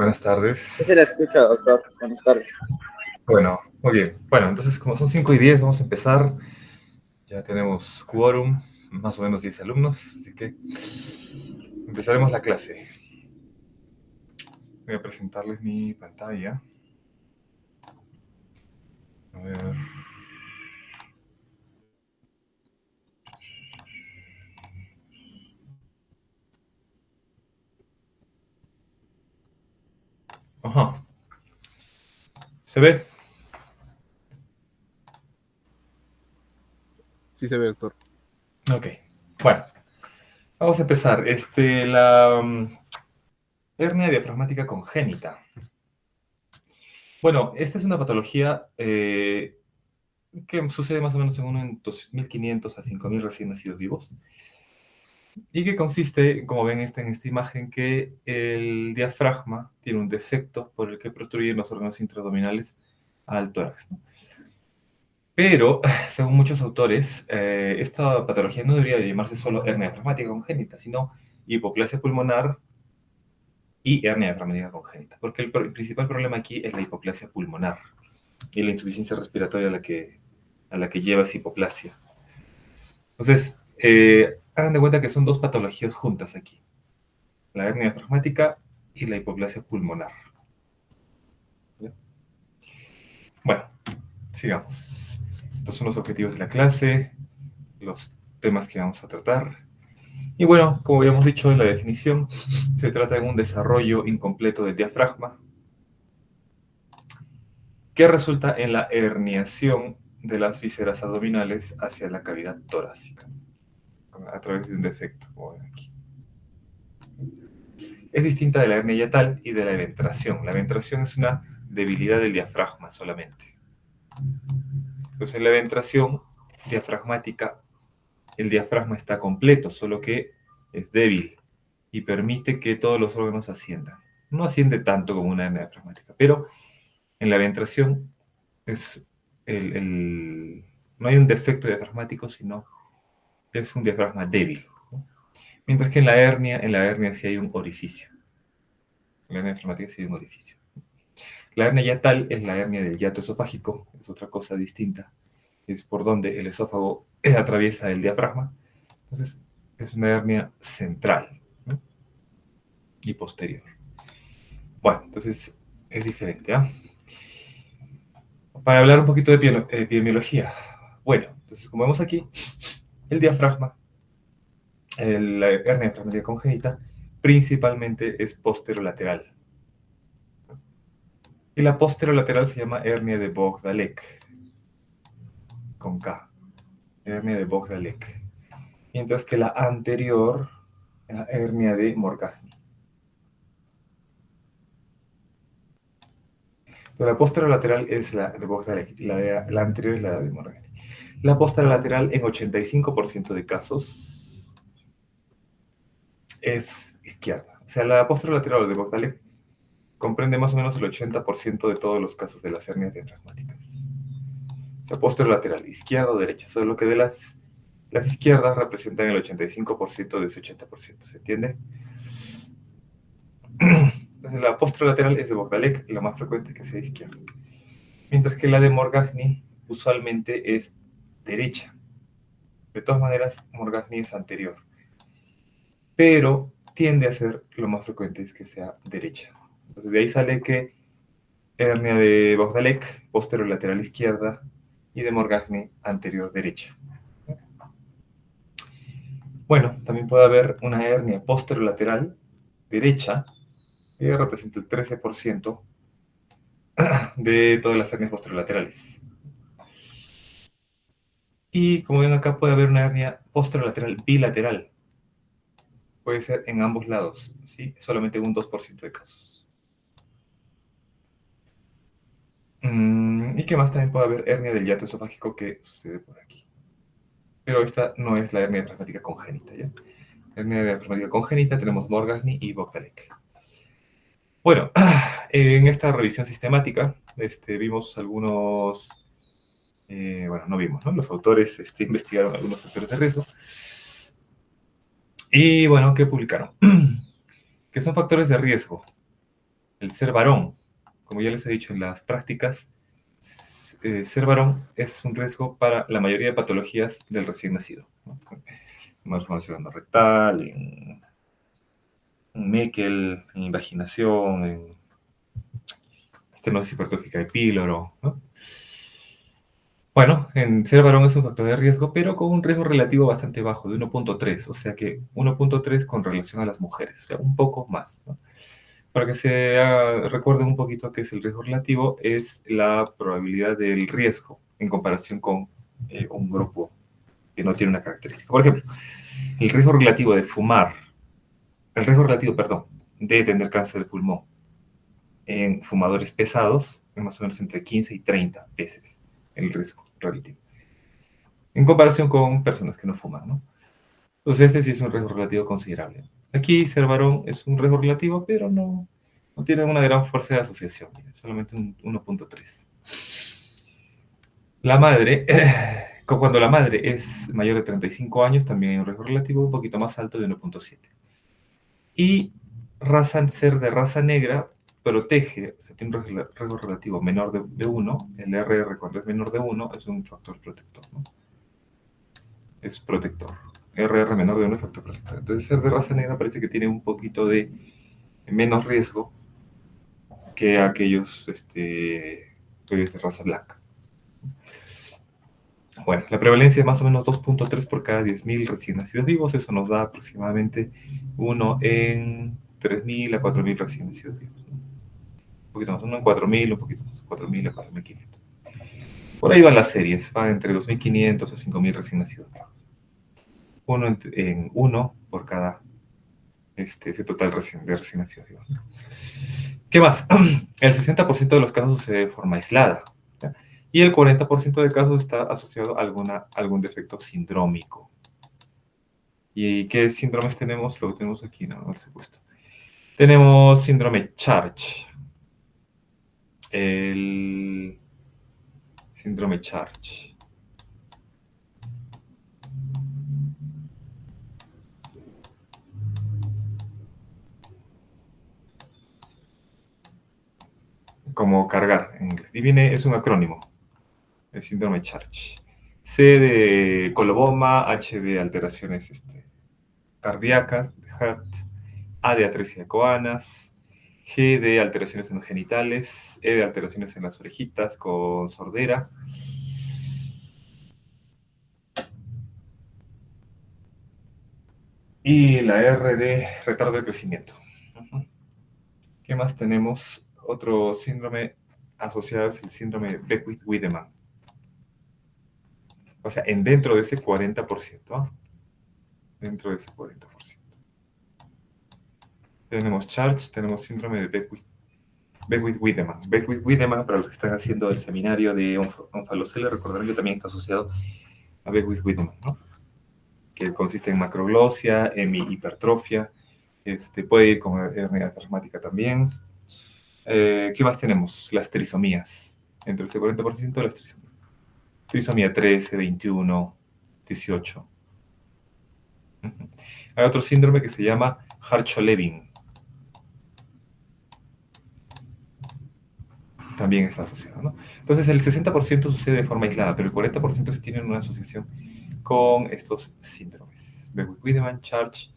Buenas Sí se le tardes. escucha, doctor. Buenas tardes. Bueno, muy bien. Bueno, entonces como son 5:10, vamos a empezar. Ya tenemos quórum, más o menos 10 alumnos, así que empezaremos la clase. Voy a presentarles mi pantalla. A ver. Ajá. ¿Se ve? Sí se ve, doctor. Ok. Bueno, vamos a empezar. La hernia diafragmática congénita. Bueno, esta es una patología que sucede más o menos en uno en 2.500 a 5.000 recién nacidos vivos. Y que consiste, como ven en esta imagen, que el diafragma tiene un defecto por el que protruyen los órganos intraabdominales al tórax, ¿no? Pero, según muchos autores, esta patología no debería llamarse solo hernia diafragmática congénita, sino hipoplasia pulmonar y hernia diafragmática congénita, porque el principal problema aquí es la hipoplasia pulmonar y la insuficiencia respiratoria a la que lleva esa hipoplasia. Entonces, hagan de cuenta que son dos patologías juntas aquí: la hernia diafragmática y la hipoplasia pulmonar. ¿Ya? Bueno, sigamos. Estos son los objetivos de la clase, los temas que vamos a tratar. Y bueno, como habíamos dicho en la definición, se trata de un desarrollo incompleto del diafragma que resulta en la herniación de las vísceras abdominales hacia la cavidad torácica a través de un defecto, como ven aquí. Es distinta de la hernia yatal y de la eventración. La eventración es una debilidad del diafragma solamente. Entonces, en la eventración diafragmática, el diafragma está completo, solo que es débil y permite que todos los órganos asciendan. No asciende tanto como una hernia diafragmática, pero en la eventración es no hay un defecto diafragmático, sino es un diafragma débil, ¿no? Mientras que en la hernia sí hay un orificio. En la hernia diafragmática sí hay un orificio. La hernia yatal es la hernia del hiato esofágico, es otra cosa distinta. Es por donde el esófago atraviesa el diafragma. Entonces, es una hernia central, ¿no? Y posterior. Bueno, entonces es diferente, ¿ah? Para hablar un poquito de epidemiología. Bueno, entonces como vemos aquí, el diafragma, la hernia diafragmática congénita, principalmente es posterolateral. Y la posterolateral se llama hernia de Bogdalek, con K, hernia de Bogdalek. Mientras que la anterior, la hernia de Morgagni. La posterolateral es la de Bogdalek, la anterior es la de Morgagni. La posterolateral en 85% de casos es izquierda. O sea, la posterolateral de Bogdalek comprende más o menos el 80% de todos los casos de las hernias diafragmáticas. O sea, posterolateral, izquierda o derecha. Solo que de las izquierdas representan el 85% de ese 80%, ¿se entiende? Entonces, la posterolateral es de Bogdalek, la más frecuente que sea izquierda. Mientras que la de Morgagni usualmente es derecha. De todas maneras, Morgagni es anterior, pero tiende a ser lo más frecuente es que sea derecha. Entonces, de ahí sale que hernia de Bogdalek, posterolateral izquierda, y de Morgagni, anterior derecha. Bueno, también puede haber una hernia posterolateral derecha, que representa el 13% de todas las hernias posterolaterales. Y como ven acá, puede haber una hernia posterolateral bilateral. Puede ser en ambos lados, ¿sí? Solamente un 2% de casos. ¿Y qué más? También puede haber hernia del hiato esofágico que sucede por aquí. Pero esta no es la hernia diafragmática congénita, ¿ya? Hernia diafragmática congénita tenemos Morgagni y Bogdalek. Bueno, en esta revisión sistemática vimos algunos, bueno, no vimos, ¿no? Los autores investigaron algunos factores de riesgo. Y bueno, ¿qué publicaron? ¿Qué son factores de riesgo? el ser varón. Como ya les he dicho en las prácticas, ser varón es un riesgo para la mayoría de patologías del recién nacido, ¿no? Malformación rectal, en Meckel, en invaginación, en estenosis hipertrófica de píloro, ¿no? Bueno, en ser varón es un factor de riesgo, pero con un riesgo relativo bastante bajo, de 1.3, o sea que 1.3 con relación a las mujeres, o sea, un poco más, ¿no? Para que se recuerden un poquito qué es el riesgo relativo, es la probabilidad del riesgo en comparación con un grupo que no tiene una característica. Por ejemplo, el riesgo relativo de fumar, el riesgo relativo, perdón, de tener cáncer de pulmón en fumadores pesados es más o menos entre 15 y 30 veces el riesgo relativo, en comparación con personas que no fuman, ¿no? Entonces ese sí es un riesgo relativo considerable. Aquí ser varón es un riesgo relativo, pero no tiene una gran fuerza de asociación, solamente un 1.3. La madre, cuando la madre es mayor de 35 años, también hay un riesgo relativo un poquito más alto de 1.7. Y ser de raza negra protege, o sea, tiene un riesgo relativo menor de 1. El RR cuando es menor de 1 es un factor protector, ¿no? Es protector. RR menor de 1 es factor protector. Entonces ser de raza negra parece que tiene un poquito de menos riesgo que aquellos de raza blanca. Bueno, la prevalencia es más o menos 2.3 por cada 10.000 recién nacidos vivos. Eso nos da aproximadamente 1 en 3.000 a 4.000 recién nacidos vivos, ¿no? Un poquito más, 1 en 4.000, un poquito más, 4.000 a 4.500. Por ahí van las series, van entre 2.500 a 5.000 recién nacidos vivos. Uno por cada ese total de recién nacidos vivos, ¿no? ¿Qué más? El 60% de los casos sucede de forma aislada, ¿ya? Y el 40% de casos está asociado a algún defecto sindrómico. ¿Y qué síndromes tenemos? Lo tenemos aquí, no lo he puesto. Tenemos síndrome Charge. El síndrome Charge. Como cargar en inglés. Y es un acrónimo. El síndrome Charge. C de coloboma, H de alteraciones cardíacas, de heart, A de atresia de coanas, G de alteraciones en los genitales, E de alteraciones en las orejitas con sordera. Y la R de retardo de crecimiento. ¿Qué más tenemos? Otro síndrome asociado es el síndrome de Beckwith-Wiedemann. O sea, dentro de ese 40%, ¿ah? Dentro de ese 40%. Tenemos Charge, tenemos síndrome de Beckwith-Wiedemann. Beckwith-Wiedemann, para los que están haciendo el seminario de Onfalocele, recordarán que también está asociado a Beckwith-Wiedemann, ¿no? Que consiste en macroglosia, hipertrofia, puede ir con hernia traumática también. ¿Qué más tenemos? Las trisomías. Entre este 40% de las trisomías. Trisomía 13, 21, 18. Hay otro síndrome que se llama Hartscho-Lewin. También está asociado, ¿no? Entonces el 60% sucede de forma aislada, pero el 40% sí tienen una asociación con estos síndromes. Beckwith-Wiedemann, Charge,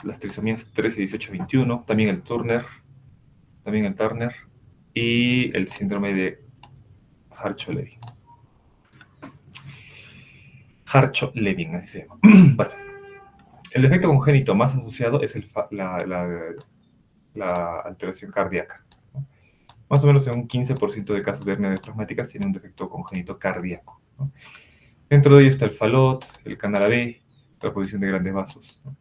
las trisomías 13, 18, 21, también el Turner y el síndrome de Hartscho-Lewin. Hartscho-Lewin, así se llama. Bueno, el defecto congénito más asociado es la alteración cardíaca, ¿no? Más o menos en un 15% de casos de hernia diafragmática tiene un defecto congénito cardíaco, ¿no? Dentro de ello está el FALOT, el canal AB, la posición de grandes vasos, ¿no?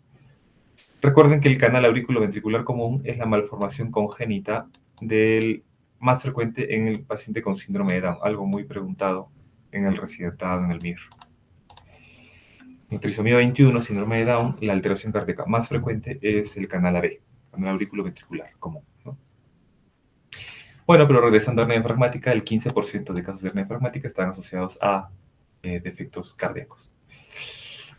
Recuerden que el canal auriculoventricular común es la malformación congénita más frecuente en el paciente con síndrome de Down, algo muy preguntado en el residentado, en el MIR. En trisomía 21, síndrome de Down, la alteración cardíaca más frecuente es el canal AB, canal auriculoventricular común, ¿no? Bueno, pero regresando a hernia diafragmática, el 15% de casos de hernia diafragmática están asociados a defectos cardíacos.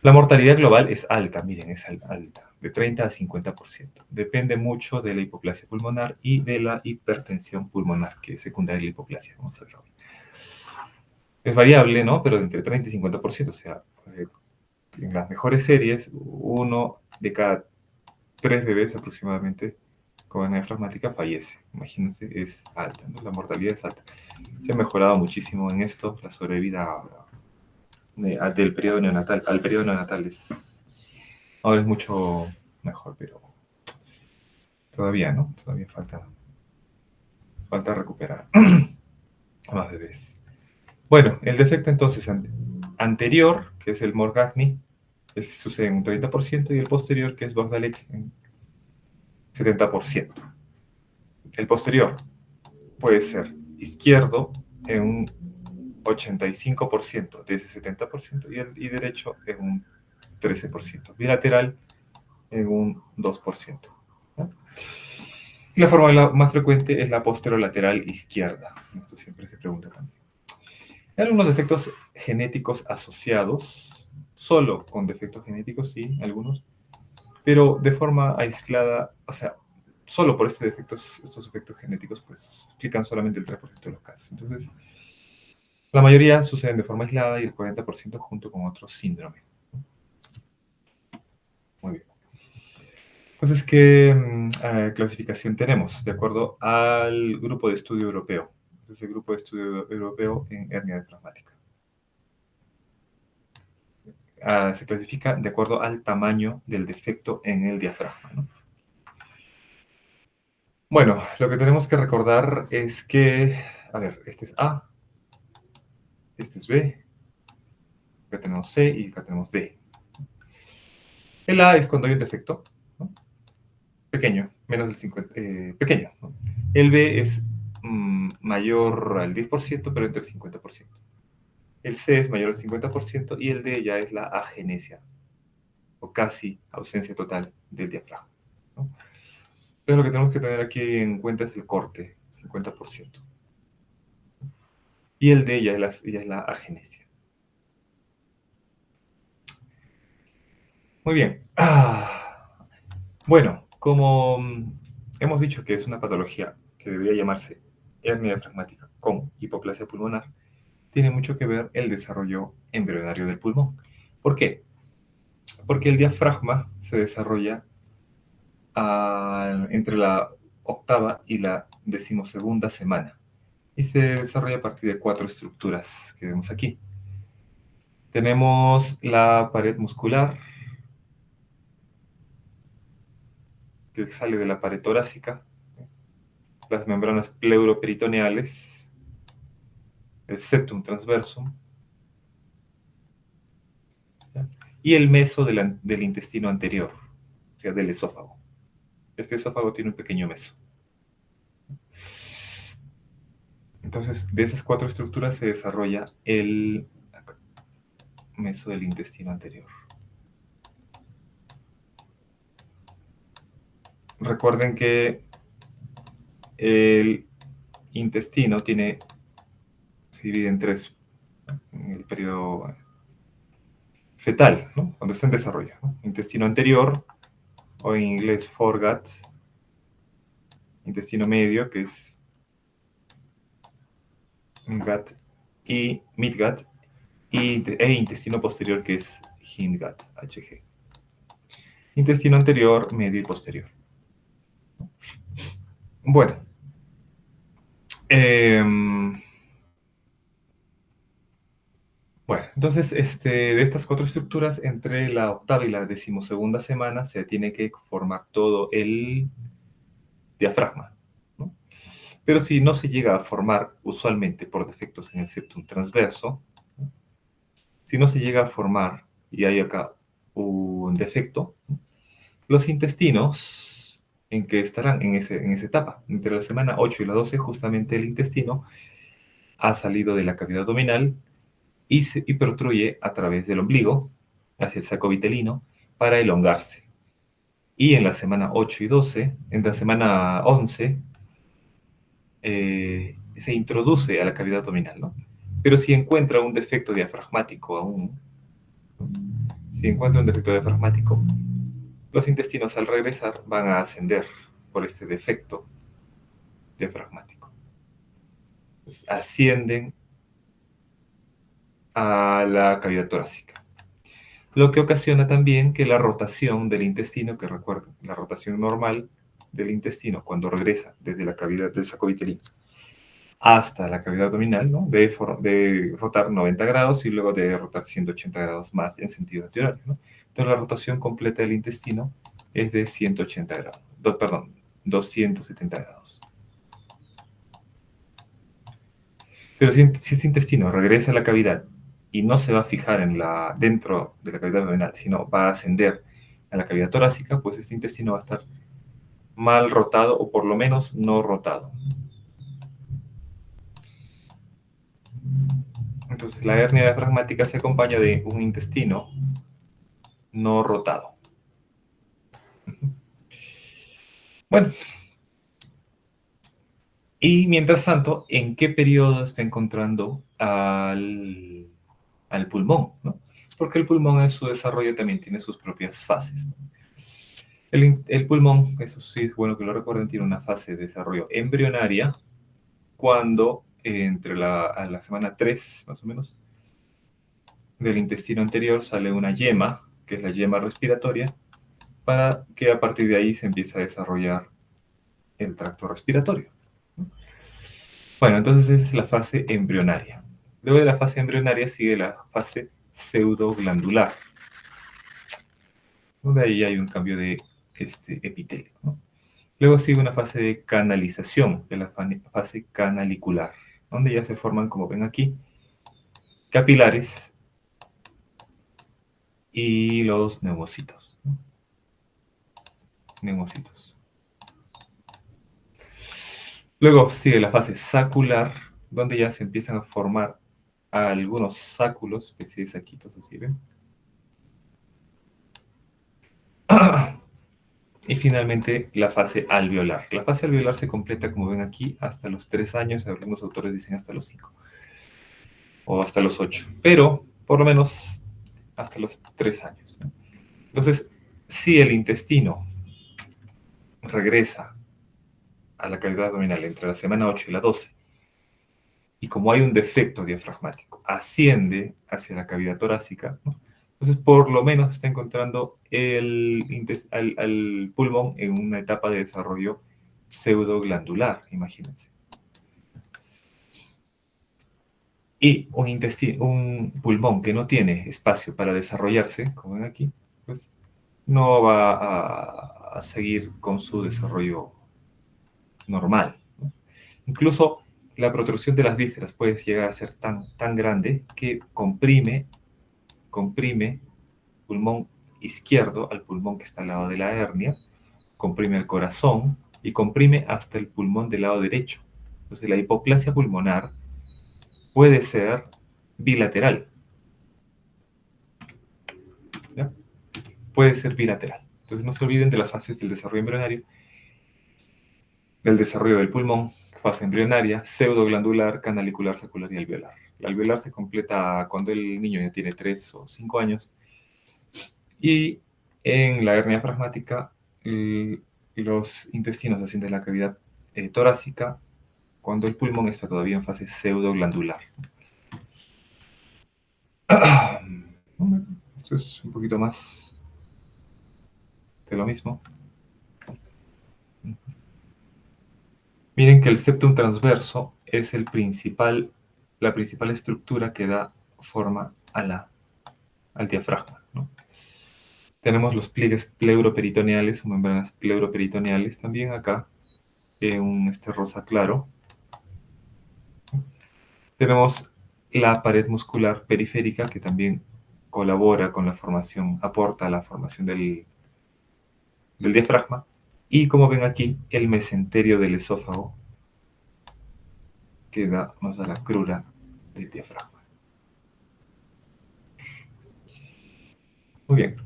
La mortalidad global es alta, miren, es alta. de 30 a 50%. Depende mucho de la hipoplasia pulmonar y de la hipertensión pulmonar, que es secundaria a la hipoplasia. Vamos a ver ahora. Es variable, ¿no? Pero entre 30 y 50%. O sea, en las mejores series, 1 de cada 3 bebés aproximadamente con hernia diafragmática fallece. Imagínense, es alta, ¿no? La mortalidad es alta. Se ha mejorado muchísimo en esto. La sobrevida del periodo neonatal al periodo neonatal ahora es mucho mejor, pero todavía, ¿no? Todavía falta recuperar más bebés. Bueno, el defecto entonces anterior, que es el Morgagni, sucede en un 30%, y el posterior, que es Bogdalek, en 70%. El posterior puede ser izquierdo en un 85% de ese 70%, y derecho en un 13%. Bilateral en un 2%. ¿No? La forma más frecuente es la posterolateral izquierda. Esto siempre se pregunta también. Hay algunos defectos genéticos asociados, solo con defectos genéticos, sí, algunos, pero de forma aislada, o sea, solo por estos efectos genéticos, pues explican solamente el 3% de los casos. Entonces, la mayoría suceden de forma aislada y el 40% junto con otros síndromes. Muy bien. Entonces, ¿qué clasificación tenemos? De acuerdo al grupo de estudio europeo. Entonces, el grupo de estudio europeo en hernia diafragmática. Se clasifica de acuerdo al tamaño del defecto en el diafragma, ¿no? Bueno, lo que tenemos que recordar es que, a ver, este es A, este es B, acá tenemos C y acá tenemos D. El A es cuando hay un defecto, ¿no? Pequeño, menos del 50, pequeño, ¿no? El B es mayor al 10%, pero entre el 50%. El C es mayor al 50% y el D ya es la agenesia, o casi ausencia total del diafragma, ¿no? Entonces lo que tenemos que tener aquí en cuenta es el corte, 50%. Y el D ya es la agenesia. Muy bien. Bueno, como hemos dicho que es una patología que debería llamarse hernia diafragmática con hipoplasia pulmonar, tiene mucho que ver el desarrollo embrionario del pulmón. ¿Por qué? Porque el diafragma se desarrolla entre la octava y la 12ª semana y se desarrolla a partir de 4 estructuras que vemos aquí. Tenemos la pared muscular, que sale de la pared torácica, las membranas pleuroperitoneales, el septum transversum, ¿ya? Y el meso del intestino anterior, o sea, del esófago. Este esófago tiene un pequeño meso. Entonces, de esas 4 estructuras se desarrolla el meso del intestino anterior. Recuerden que el intestino se divide en 3, en el periodo fetal, ¿no? Cuando está en desarrollo, ¿no? Intestino anterior, o en inglés foregut, intestino medio, que es gut, y midgut, e intestino posterior, que es hindgut, HG. Intestino anterior, medio y posterior. Bueno. Bueno, entonces, de estas 4 estructuras, entre la octava y la 12ª semana, se tiene que formar todo el diafragma, ¿no? Pero si no se llega a formar usualmente por defectos en el septum transverso, ¿no? Si no se llega a formar y hay acá un defecto, ¿no? Los intestinos, en que estarán en esa etapa, entre la semana 8 y la 12, justamente el intestino ha salido de la cavidad abdominal y protruye a través del ombligo hacia el saco vitelino para elongarse. Y en la semana 8 y 12, en la semana 11, se introduce a la cavidad abdominal, ¿no? Pero si encuentra un defecto diafragmático aún, ¿no? Si encuentra un defecto diafragmático, los intestinos al regresar van a ascender por este defecto diafragmático. Pues ascienden a la cavidad torácica. Lo que ocasiona también que la rotación del intestino, que recuerden, la rotación normal del intestino cuando regresa desde la cavidad del saco vitelino hasta la cavidad abdominal, ¿no? De rotar 90 grados y luego de rotar 180 grados más en sentido antihorario, ¿no? Entonces la rotación completa del intestino es de 180 grados, perdón, 270 grados. Pero si este intestino regresa a la cavidad y no se va a fijar dentro de la cavidad abdominal, sino va a ascender a la cavidad torácica, pues este intestino va a estar mal rotado o por lo menos no rotado. Entonces la hernia diafragmática se acompaña de un intestino no rotado. Bueno, y mientras tanto, ¿en qué periodo está encontrando al pulmón, ¿no? Porque el pulmón en su desarrollo también tiene sus propias fases, ¿no? El pulmón, eso sí es bueno que lo recuerden, tiene una fase de desarrollo embrionaria cuando entre a la semana 3, más o menos, del intestino anterior sale una yema, que es la yema respiratoria, para que a partir de ahí se empiece a desarrollar el tracto respiratorio. Bueno, entonces esa es la fase embrionaria. Luego de la fase embrionaria sigue la fase pseudoglandular, donde ahí hay un cambio de epitelio, ¿no? Luego sigue una fase de canalización, que es la fase canalicular, donde ya se forman, como ven aquí, capilares y los neumocitos, ¿no? Neumocitos. Luego sigue la fase sacular, donde ya se empiezan a formar algunos sáculos, especie de saquitos, así ven. Y finalmente la fase alveolar. La fase alveolar se completa, como ven aquí, hasta los 3 años, algunos autores dicen hasta los 5, o hasta los 8, pero por lo menos hasta los 3 años, ¿no? Entonces, si el intestino regresa a la cavidad abdominal entre la semana 8 y la 12, y como hay un defecto diafragmático, asciende hacia la cavidad torácica, ¿no? Entonces, por lo menos está encontrando al pulmón en una etapa de desarrollo pseudoglandular, imagínense. Y un pulmón que no tiene espacio para desarrollarse, como ven aquí, pues no va a seguir con su desarrollo normal, ¿no? Incluso la protrusión de las vísceras puede llegar a ser tan grande que comprime pulmón izquierdo al pulmón que está al lado de la hernia, comprime el corazón y comprime hasta el pulmón del lado derecho. Entonces la hipoplasia pulmonar puede ser bilateral, ¿ya? Puede ser bilateral. Entonces no se olviden de las fases del desarrollo embrionario, del desarrollo del pulmón, fase embrionaria, pseudoglandular, canalicular, sacular y alveolar. La alveolar se completa cuando el niño ya tiene 3 o 5 años. Y en la hernia diafragmática, los intestinos ascienden a la cavidad torácica cuando el pulmón está todavía en fase pseudoglandular. Esto es un poquito más de lo mismo. Miren que el septum transverso es la principal estructura que da forma al diafragma, ¿no? Tenemos los pliegues pleuroperitoneales o membranas pleuroperitoneales también acá, un rosa claro. Tenemos la pared muscular periférica que también colabora con la formación, aporta a la formación del diafragma. Y como ven aquí, el mesenterio del esófago que nos da la crura del diafragma. Muy bien.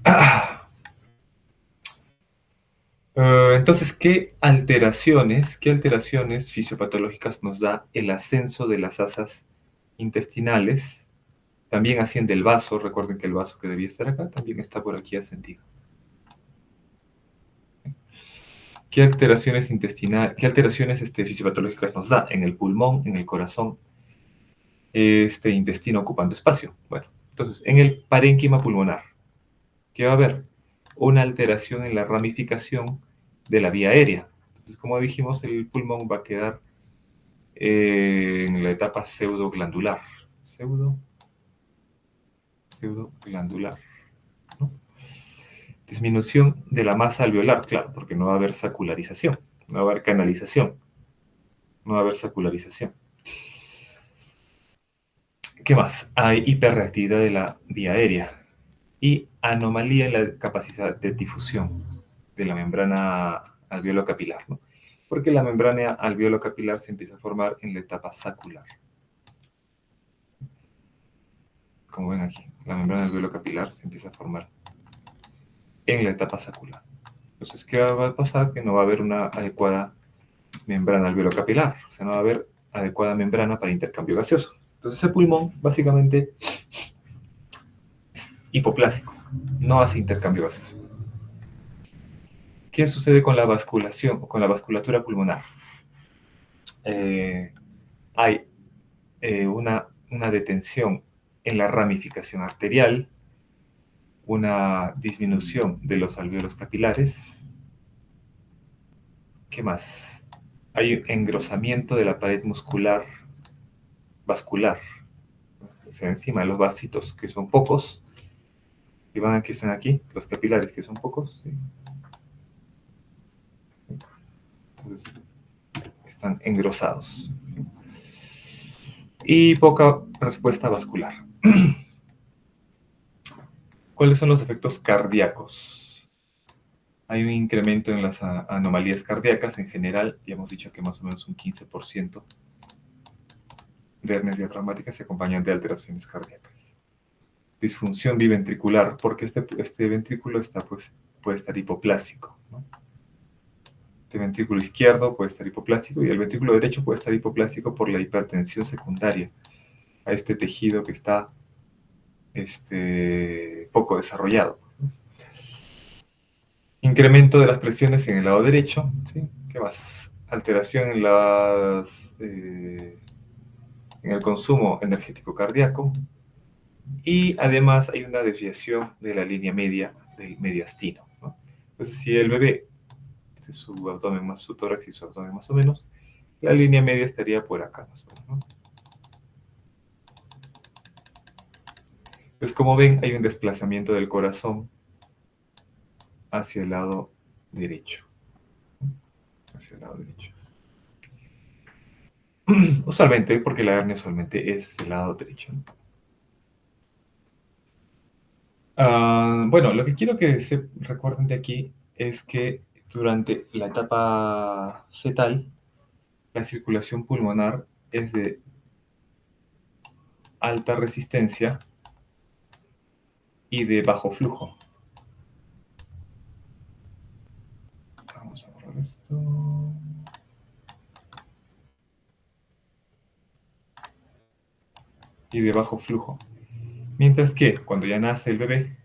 Entonces, ¿qué alteraciones fisiopatológicas nos da el ascenso de las asas intestinales? También asciende el vaso. Recuerden que el vaso que debía estar acá también está por aquí ascendido. ¿Qué alteraciones fisiopatológicas nos da en el pulmón, en el corazón, este intestino ocupando espacio? Bueno, entonces, en el parénquima pulmonar, ¿qué va a haber? Una alteración en la ramificación de la vía aérea. Entonces, como dijimos, el pulmón va a quedar en la etapa pseudoglandular. Pseudoglandular, ¿no? Disminución de la masa alveolar, claro, porque no va a haber sacularización, no va a haber canalización, no va a haber sacularización. ¿Qué más? Hay hiperreactividad de la vía aérea y anomalía en la capacidad de difusión de la membrana alveolo-capilar, ¿no? Porque la membrana alveolo-capilar se empieza a formar en la etapa sacular. Como ven aquí, la membrana alveolo-capilar se empieza a formar en la etapa sacular. Entonces, ¿qué va a pasar? Que no va a haber una adecuada membrana alveolo-capilar, o sea, no va a haber adecuada membrana para intercambio gaseoso. Entonces, el pulmón básicamente es hipoplásico, no hace intercambio gaseoso. ¿Qué sucede con la vasculación o con la vasculatura pulmonar? Hay una detención en la ramificación arterial, una disminución de los alvéolos capilares. ¿Qué más? Hay engrosamiento de la pared muscular vascular, o sea, encima de los vasitos, que son pocos, y van aquí, están aquí, los capilares, que son pocos. ¿Sí? Entonces, están engrosados. Y poca respuesta vascular. ¿Cuáles son los efectos cardíacos? Hay un incremento en las anomalías cardíacas en general, y hemos dicho que más o menos un 15% de hernias diafragmáticas se acompañan de alteraciones cardíacas. Disfunción biventricular, porque este ventrículo puede estar hipoplásico, ¿no? Este ventrículo izquierdo puede estar hipoplásico y el ventrículo derecho puede estar hipoplásico por la hipertensión secundaria a este tejido que está poco desarrollado. Incremento de las presiones en el lado derecho, ¿sí? ¿Qué más? Alteración en el consumo energético cardíaco y además hay una desviación de la línea media del mediastino, ¿no? Entonces, si el bebé, su abdomen más su tórax y su abdomen más o menos, la línea media estaría por acá más o menos, ¿no? Pues como ven, hay un desplazamiento del corazón hacia el lado derecho. Hacia el lado derecho. Usualmente, porque la hernia usualmente es el lado derecho, ¿no? Bueno, lo que quiero que se recuerden de aquí es que durante la etapa fetal, la circulación pulmonar es de alta resistencia y de bajo flujo. Vamos a borrar esto. Y de bajo flujo. Mientras que cuando ya nace el bebé,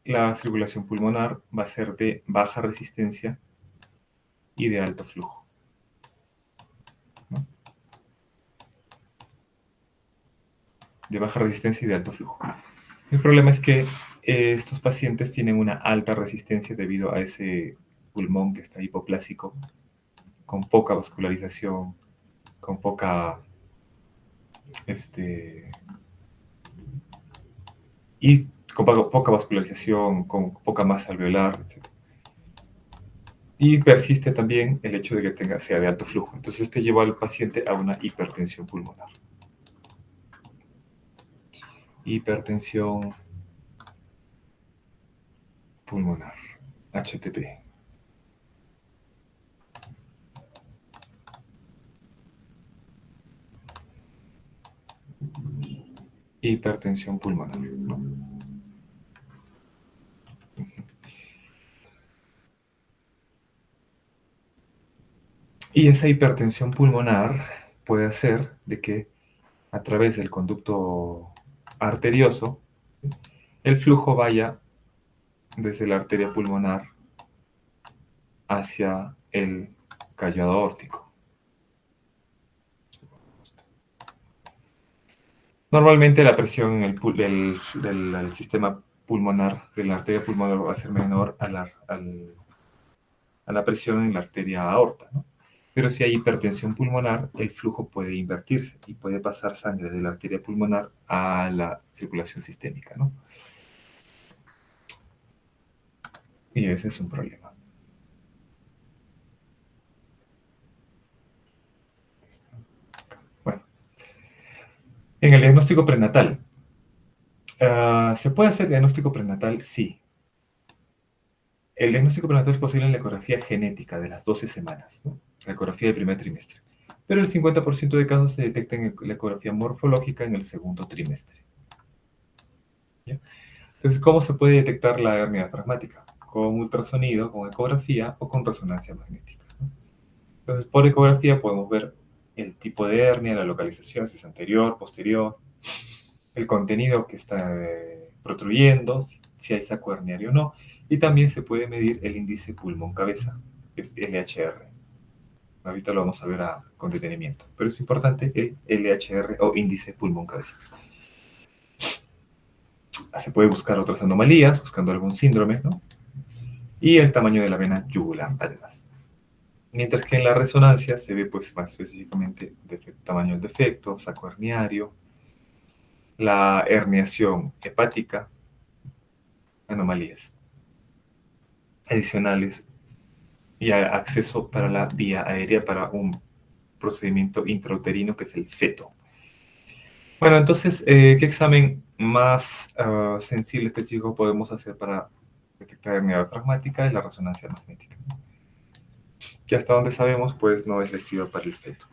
la circulación pulmonar va a ser de baja resistencia y de alto flujo, ¿no? De baja resistencia y de alto flujo. El problema es que estos pacientes tienen una alta resistencia debido a ese pulmón que está hipoplásico, con poca vascularización, con poca y con poca vascularización, con poca masa alveolar, etc. Y persiste también el hecho de que sea de alto flujo. Entonces, lleva al paciente a una hipertensión pulmonar. Hipertensión pulmonar, HTP. Hipertensión pulmonar, ¿no? Y esa hipertensión pulmonar puede hacer de que a través del conducto arterioso el flujo vaya desde la arteria pulmonar hacia el callado aórtico. Normalmente la presión en del sistema pulmonar, de la arteria pulmonar, va a ser menor a la presión en la arteria aorta, ¿no? Pero si hay hipertensión pulmonar, el flujo puede invertirse y puede pasar sangre de la arteria pulmonar a la circulación sistémica, ¿no? Y ese es un problema. Bueno, en el diagnóstico prenatal, ¿se puede hacer diagnóstico prenatal? Sí. El diagnóstico prenatal es posible en la ecografía genética de las 12 semanas, ¿no? La ecografía del primer trimestre. Pero el 50% de casos se detecta en la ecografía morfológica en el segundo trimestre. ¿Ya? Entonces, ¿cómo se puede detectar la hernia diafragmática? Con ultrasonido, con ecografía o con resonancia magnética, ¿no? Entonces, por ecografía podemos ver el tipo de hernia, la localización, si es anterior, posterior, el contenido que está protruyendo, si hay saco herniario o no, y también se puede medir el índice pulmón-cabeza, que es LHR. Ahorita lo vamos a ver con detenimiento, pero es importante el LHR o índice pulmón-cabeza. Se puede buscar otras anomalías, buscando algún síndrome, ¿no? Y el tamaño de la vena yugular, además. Mientras que en la resonancia se ve pues más específicamente tamaño del defecto, saco herniario, la herniación hepática, anomalías adicionales y acceso para la vía aérea para un procedimiento intrauterino que es el feto. Bueno, entonces, ¿qué examen más sensible, específico podemos hacer para detectar hernia diafragmática? Es la resonancia magnética, que hasta donde sabemos, pues no es lesiva para el feto.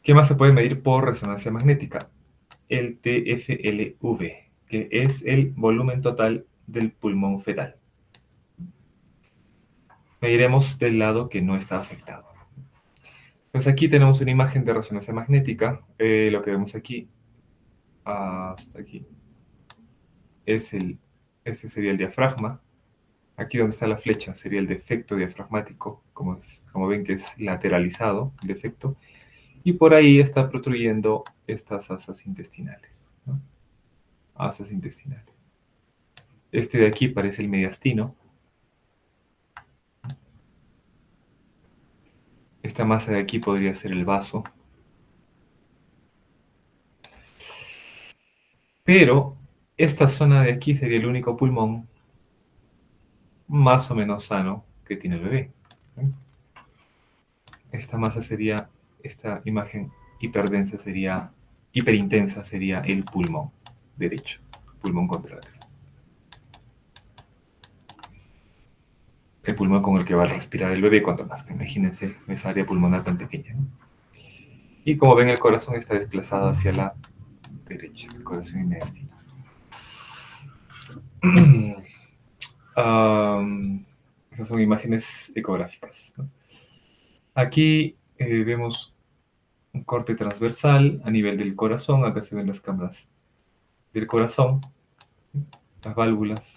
¿Qué más se puede medir por resonancia magnética? El TFLV, que es el volumen total del pulmón fetal. Mediremos del lado que no está afectado. Entonces aquí tenemos una imagen de resonancia magnética. Lo que vemos aquí, hasta aquí, este sería el diafragma. Aquí donde está la flecha sería el defecto diafragmático, como ven que es lateralizado, el defecto. Y por ahí está protruyendo estas asas intestinales, ¿no? Asas intestinales. Este de aquí parece el mediastino. Esta masa de aquí podría ser el vaso. Pero esta zona de aquí sería el único pulmón más o menos sano que tiene el bebé. Esta masa sería, esta imagen hiperintensa sería el pulmón derecho, pulmón contralateral. El pulmón con el que va a respirar el bebé, cuanto más que imagínense esa área pulmonar tan pequeña, ¿no? Y como ven, el corazón está desplazado hacia la derecha, el corazón y mediastino. Esas son imágenes ecográficas, ¿no? Aquí vemos un corte transversal a nivel del corazón. Acá se ven las cámaras del corazón, las válvulas,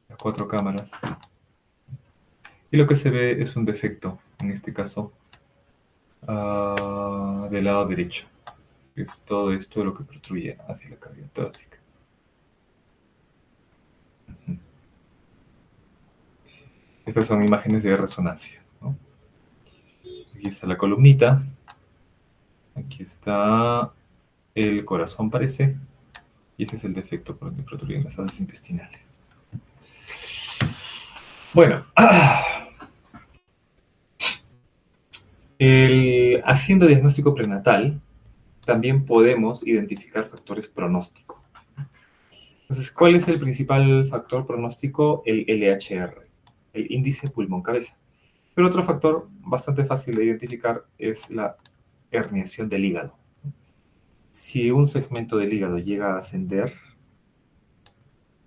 las 4 cámaras. Y lo que se ve es un defecto, en este caso, del lado derecho. Es todo esto lo que protruye hacia la cavidad torácica. Estas son imágenes de resonancia, ¿no? Aquí está la columnita. Aquí está el corazón, parece. Y ese es el defecto por donde protruyen las asas intestinales. Bueno, haciendo diagnóstico prenatal, también podemos identificar factores pronósticos. Entonces, ¿cuál es el principal factor pronóstico? El LHR, el índice pulmón-cabeza. Pero otro factor bastante fácil de identificar es la herniación del hígado. Si un segmento del hígado llega a ascender,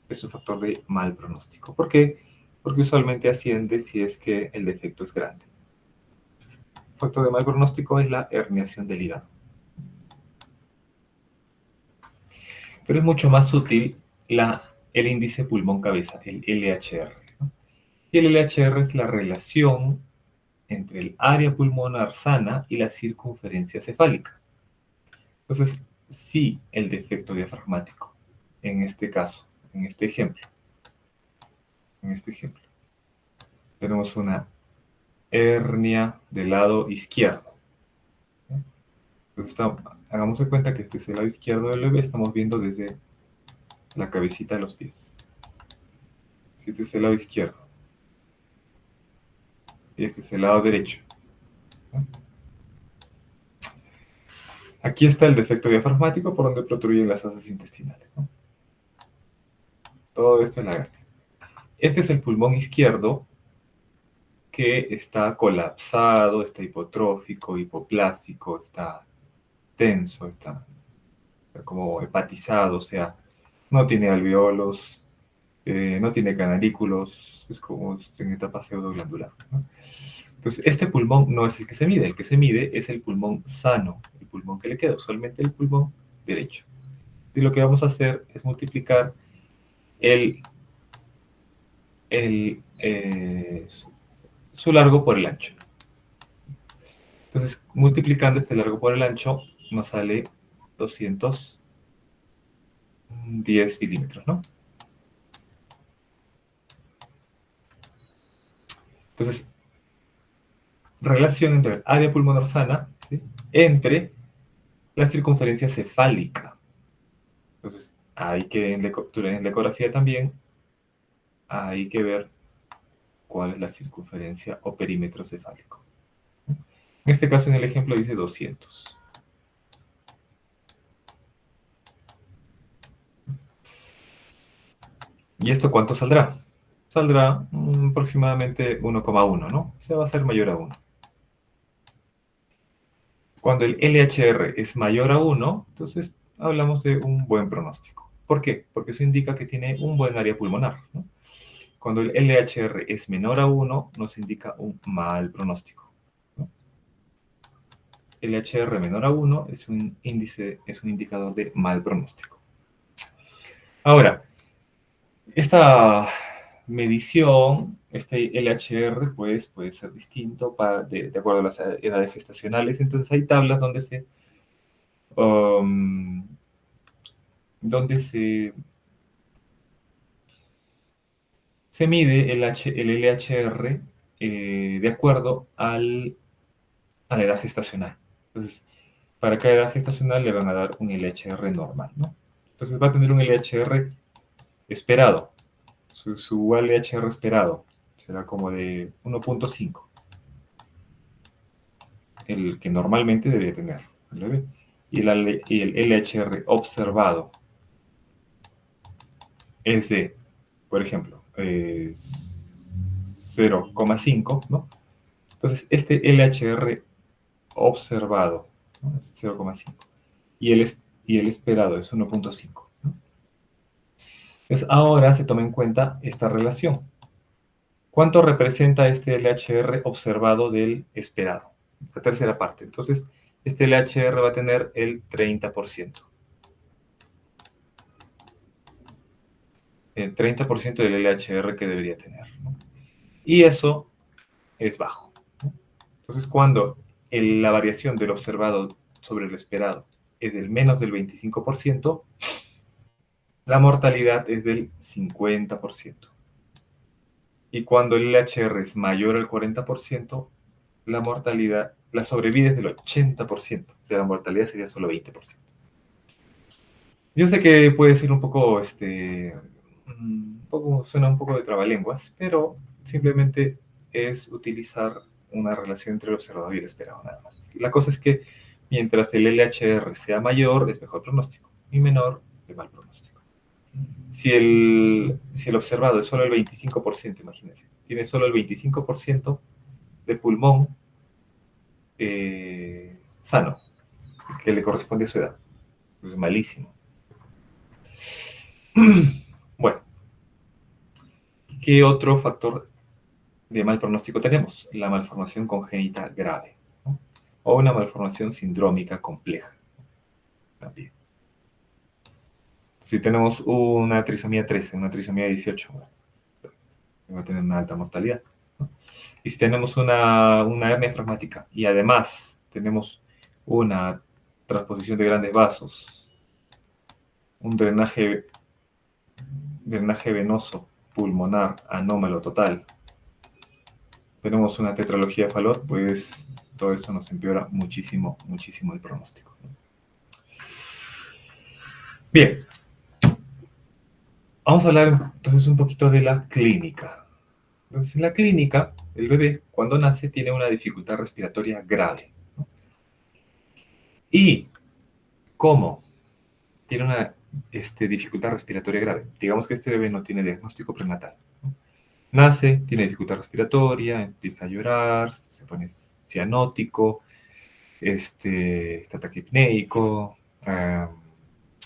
es un factor de mal pronóstico. ¿Por qué? Porque usualmente asciende si es que el defecto es grande. Un factor de mal pronóstico es la herniación del hígado. Pero es mucho más útil la el índice pulmón-cabeza, el LHR, ¿no? Y el LHR es la relación entre el área pulmonar sana y la circunferencia cefálica. Entonces, si el defecto diafragmático, en este caso, en este ejemplo, tenemos una hernia del lado izquierdo. Entonces, hagamos de cuenta que este es el lado izquierdo del bebé, estamos viendo desde la cabecita de los pies. Si este es el lado izquierdo y este es el lado derecho. Aquí está el defecto diafragmático por donde protruyen las asas intestinales, ¿no? Todo esto en la hernia. Este es el pulmón izquierdo que está colapsado, está hipotrófico, hipoplástico, está tenso, está como hepatizado, o sea, no tiene alveolos, no tiene canarículos, es como en etapa pseudoglandular, ¿no? Entonces, este pulmón no es el que se mide es el pulmón sano, el pulmón que le queda, usualmente el pulmón derecho. Y lo que vamos a hacer es multiplicar el, su largo por el ancho. Entonces, multiplicando este largo por el ancho, nos sale 210 milímetros, ¿no? Entonces, relación entre el área pulmonar sana, ¿sí?, entre la circunferencia cefálica. Entonces, hay que en la ecografía también, hay que ver cuál es la circunferencia o perímetro cefálico. En este caso, en el ejemplo, dice 200. ¿Y esto cuánto saldrá? Saldrá aproximadamente 1,1, ¿no? O sea, va a ser mayor a 1. Cuando el LHR es mayor a 1, entonces hablamos de un buen pronóstico. ¿Por qué? Porque eso indica que tiene un buen área pulmonar, ¿no? Cuando el LHR es menor a 1, nos indica un mal pronóstico, ¿no? LHR menor a 1 es un indicador de mal pronóstico. Ahora, esta medición, este LHR, pues, puede ser distinto de acuerdo a las edades gestacionales. Entonces hay tablas um, donde se mide el LHR de acuerdo a la edad gestacional. Entonces, para cada edad gestacional le van a dar un LHR normal, ¿no? Entonces va a tener un LHR esperado. Su LHR esperado será como de 1,5, el que normalmente debería tener el bebé. Y el LHR observado es de, por ejemplo, 0,5, ¿no? Entonces, este LHR observado, ¿no?, es 0,5 y el esperado es 1,5, ¿no? Entonces, ahora se toma en cuenta esta relación. ¿Cuánto representa este LHR observado del esperado? La tercera parte. Entonces, este LHR va a tener el 30%. El 30% del LHR que debería tener, ¿no? Y eso es bajo, ¿no? Entonces, cuando la variación del observado sobre el esperado es del menos del 25%, la mortalidad es del 50%. Y cuando el LHR es mayor al 40%, la sobrevida es del 80%. O sea, la mortalidad sería solo 20%. Yo sé que puede ser un poco, suena un poco de trabalenguas, pero simplemente es utilizar una relación entre el observador y el esperado, nada más. La cosa es que mientras el LHR sea mayor, es mejor pronóstico, y menor, es mal pronóstico. Si el observado es solo el 25%, imagínense, tiene solo el 25% de pulmón sano, que le corresponde a su edad. Pues es malísimo. Bueno, ¿qué otro factor de mal pronóstico tenemos? La malformación congénita grave, ¿no?, o una malformación sindrómica compleja también. Si tenemos una trisomía 13, una trisomía 18, va a tener una alta mortalidad, ¿no? Y si tenemos una hernia fragmática y además tenemos una transposición de grandes vasos, un drenaje venoso pulmonar anómalo total, tenemos una tetralogía de Fallot, pues todo eso nos empeora muchísimo, muchísimo el pronóstico. Bien, vamos a hablar entonces un poquito de la clínica. Entonces, en la clínica, el bebé cuando nace tiene una dificultad respiratoria grave, ¿no? ¿Y cómo tiene una dificultad respiratoria grave? Digamos que este bebé no tiene diagnóstico prenatal, ¿no? Nace, tiene dificultad respiratoria, empieza a llorar, se pone cianótico, está taquipneico,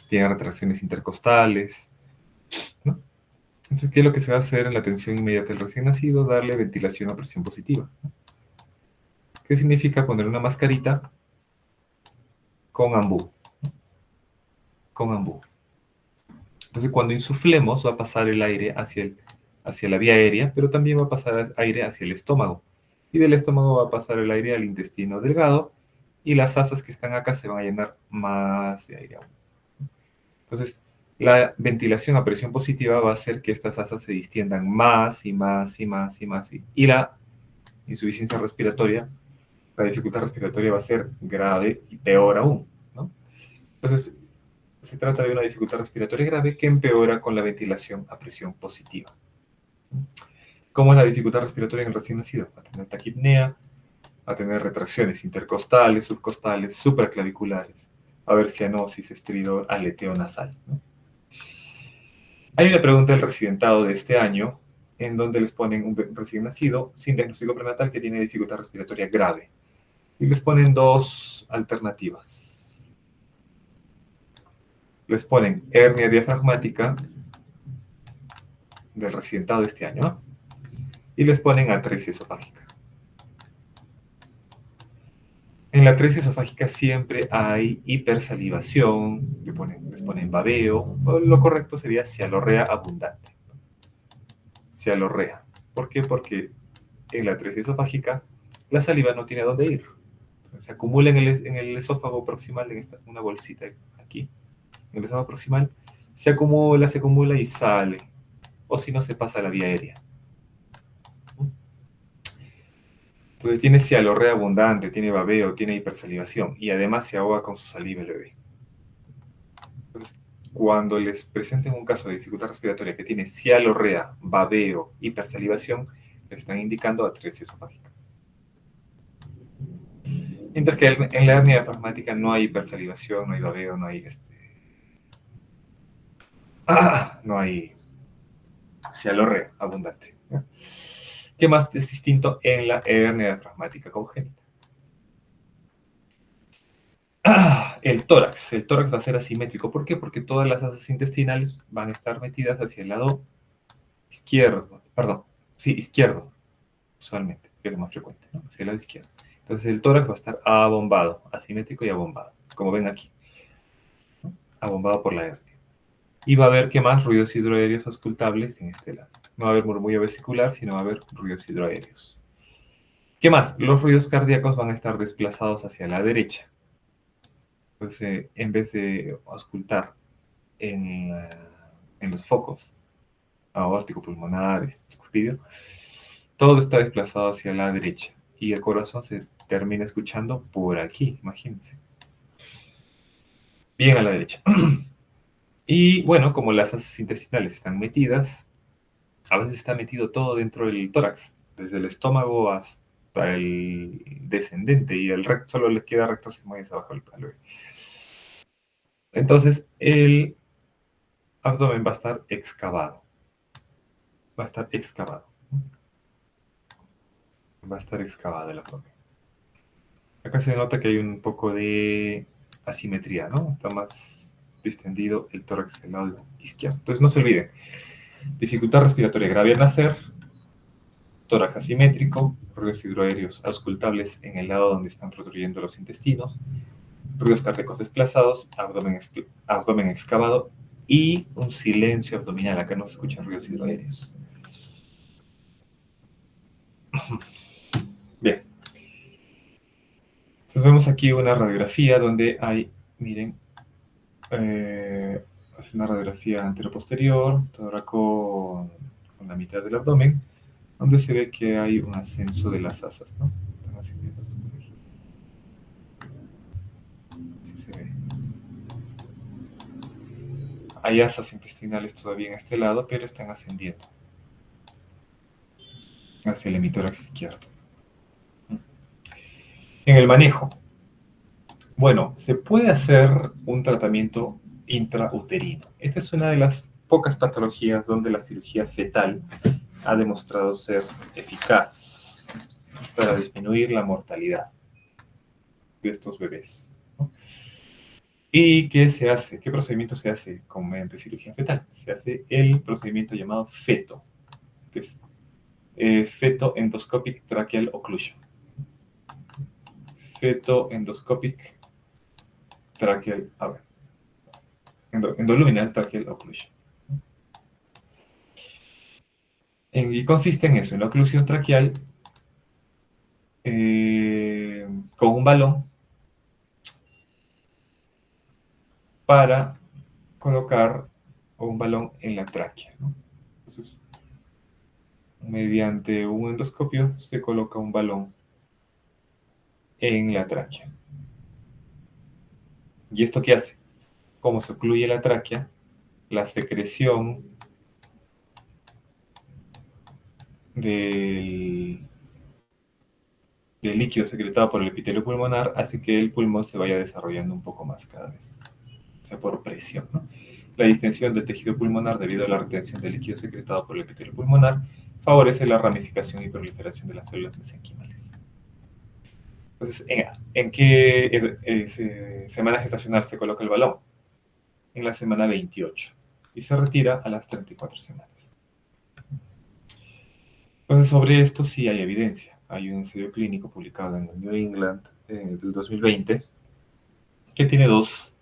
tiene retracciones intercostales, ¿no? Entonces, ¿qué es lo que se va a hacer en la atención inmediata del recién nacido? Darle ventilación a presión positiva, ¿no? ¿Qué significa poner una mascarita con ambú? Con ambú. Entonces, cuando insuflemos, va a pasar el aire hacia la vía aérea, pero también va a pasar aire hacia el estómago. Y del estómago va a pasar el aire al intestino delgado, y las asas que están acá se van a llenar más de aire aún. Entonces, la ventilación a presión positiva va a hacer que estas asas se distiendan más y más y más y más. Y la insuficiencia respiratoria, la dificultad respiratoria va a ser grave y peor aún, ¿no? Entonces, se trata de una dificultad respiratoria grave que empeora con la ventilación a presión positiva. ¿Cómo es la dificultad respiratoria en el recién nacido? Va a tener taquipnea, va a tener retracciones intercostales, subcostales, supraclaviculares, va a haber cianosis, estridor, aleteo nasal, ¿no? Hay una pregunta del residentado de este año en donde les ponen un recién nacido sin diagnóstico prenatal que tiene dificultad respiratoria grave. Y les ponen dos alternativas. Les ponen hernia diafragmática del residentado de este año, ¿no? Y les ponen atresia esofágica. En la atresia esofágica siempre hay hipersalivación, les ponen babeo, lo correcto sería cialorrea abundante. Cialorrea. ¿Por qué? Porque en la atresia esofágica la saliva no tiene a dónde ir. Entonces, se acumula en el esófago proximal, en una bolsita aquí, en el esófago proximal, se acumula y sale. O si no, se pasa a la vía aérea. Entonces tiene cialorrea abundante, tiene babeo, tiene hipersalivación y además se ahoga con su saliva el bebé. Entonces, cuando les presenten un caso de dificultad respiratoria que tiene cialorrea, babeo, hipersalivación, le están indicando atresia esofágica. Mientras que en la hernia diafragmática no hay hipersalivación, no hay babeo, no hay cialorrea abundante, ¿no? ¿Qué más es distinto en la hernia diafragmática congénita? El tórax va a ser asimétrico. ¿Por qué? Porque todas las asas intestinales van a estar metidas hacia el lado izquierdo, izquierdo, usualmente, que es lo más frecuente, ¿no? Hacia el lado izquierdo. Entonces el tórax va a estar abombado, asimétrico y abombado, como ven aquí, ¿no? Abombado por la hernia. Y va a haber, ¿qué más? Ruidos hidroaéreos auscultables en este lado. No va a haber murmullo vesicular, sino va a haber ruidos hidroaéreos. ¿Qué más? Los ruidos cardíacos van a estar desplazados hacia la derecha. Entonces, en vez de auscultar en los focos aórtico-pulmonares, cuspidio, todo está desplazado hacia la derecha y el corazón se termina escuchando por aquí, imagínense. Bien a la derecha. Y bueno, como las asas intestinales están metidas, a veces está metido todo dentro del tórax, desde el estómago hasta el descendente, y el recto solo le queda recto sigmoides abajo del bebé. Entonces, el abdomen va a estar excavado. Va a estar excavado. Va a estar excavado el abdomen. Acá se nota que hay un poco de asimetría, ¿no? Está más distendido el tórax del lado izquierdo. Entonces, no se olviden. Dificultad respiratoria grave al nacer, tórax asimétrico, ruidos hidroaéreos auscultables en el lado donde están protrudiendo los intestinos, ruidos cardíacos desplazados, abdomen excavado y un silencio abdominal. Acá no se escuchan ruidos hidroaéreos. Bien. Entonces vemos aquí una radiografía donde hay, miren, es una radiografía anteroposterior, ahora con la mitad del abdomen, donde se ve que hay un ascenso de las asas, ¿no? Están ascendiendo esto por aquí. Así se ve. Hay asas intestinales todavía en este lado, pero están ascendiendo hacia el hemitórax izquierdo. En el manejo, bueno, se puede hacer un tratamiento intrauterino. Esta es una de las pocas patologías donde la cirugía fetal ha demostrado ser eficaz para disminuir la mortalidad de estos bebés, ¿no? ¿Y qué se hace? ¿Qué procedimiento se hace mediante cirugía fetal? Se hace el procedimiento llamado FETO, que es Feto Endoscopic Tracheal Occlusion. Feto Endoscopic Tracheal, Endoluminal Tracheal Occlusion. Y consiste en eso, en la oclusión traqueal con un balón para colocar un balón en la tráquea, ¿no? Entonces, mediante un endoscopio se coloca un balón en la tráquea. ¿Y esto qué hace? Como se ocluye la tráquea, la secreción del líquido secretado por el epitelio pulmonar hace que el pulmón se vaya desarrollando un poco más cada vez, o sea, por presión, ¿no? La distensión del tejido pulmonar debido a la retención del líquido secretado por el epitelio pulmonar favorece la ramificación y proliferación de las células mesenquimales. Entonces, ¿en qué semana gestacional se coloca el balón? En la semana 28 y se retira a las 34 semanas. Entonces, sobre esto sí hay evidencia. Hay un ensayo clínico publicado en el New England del 2020 que tiene dos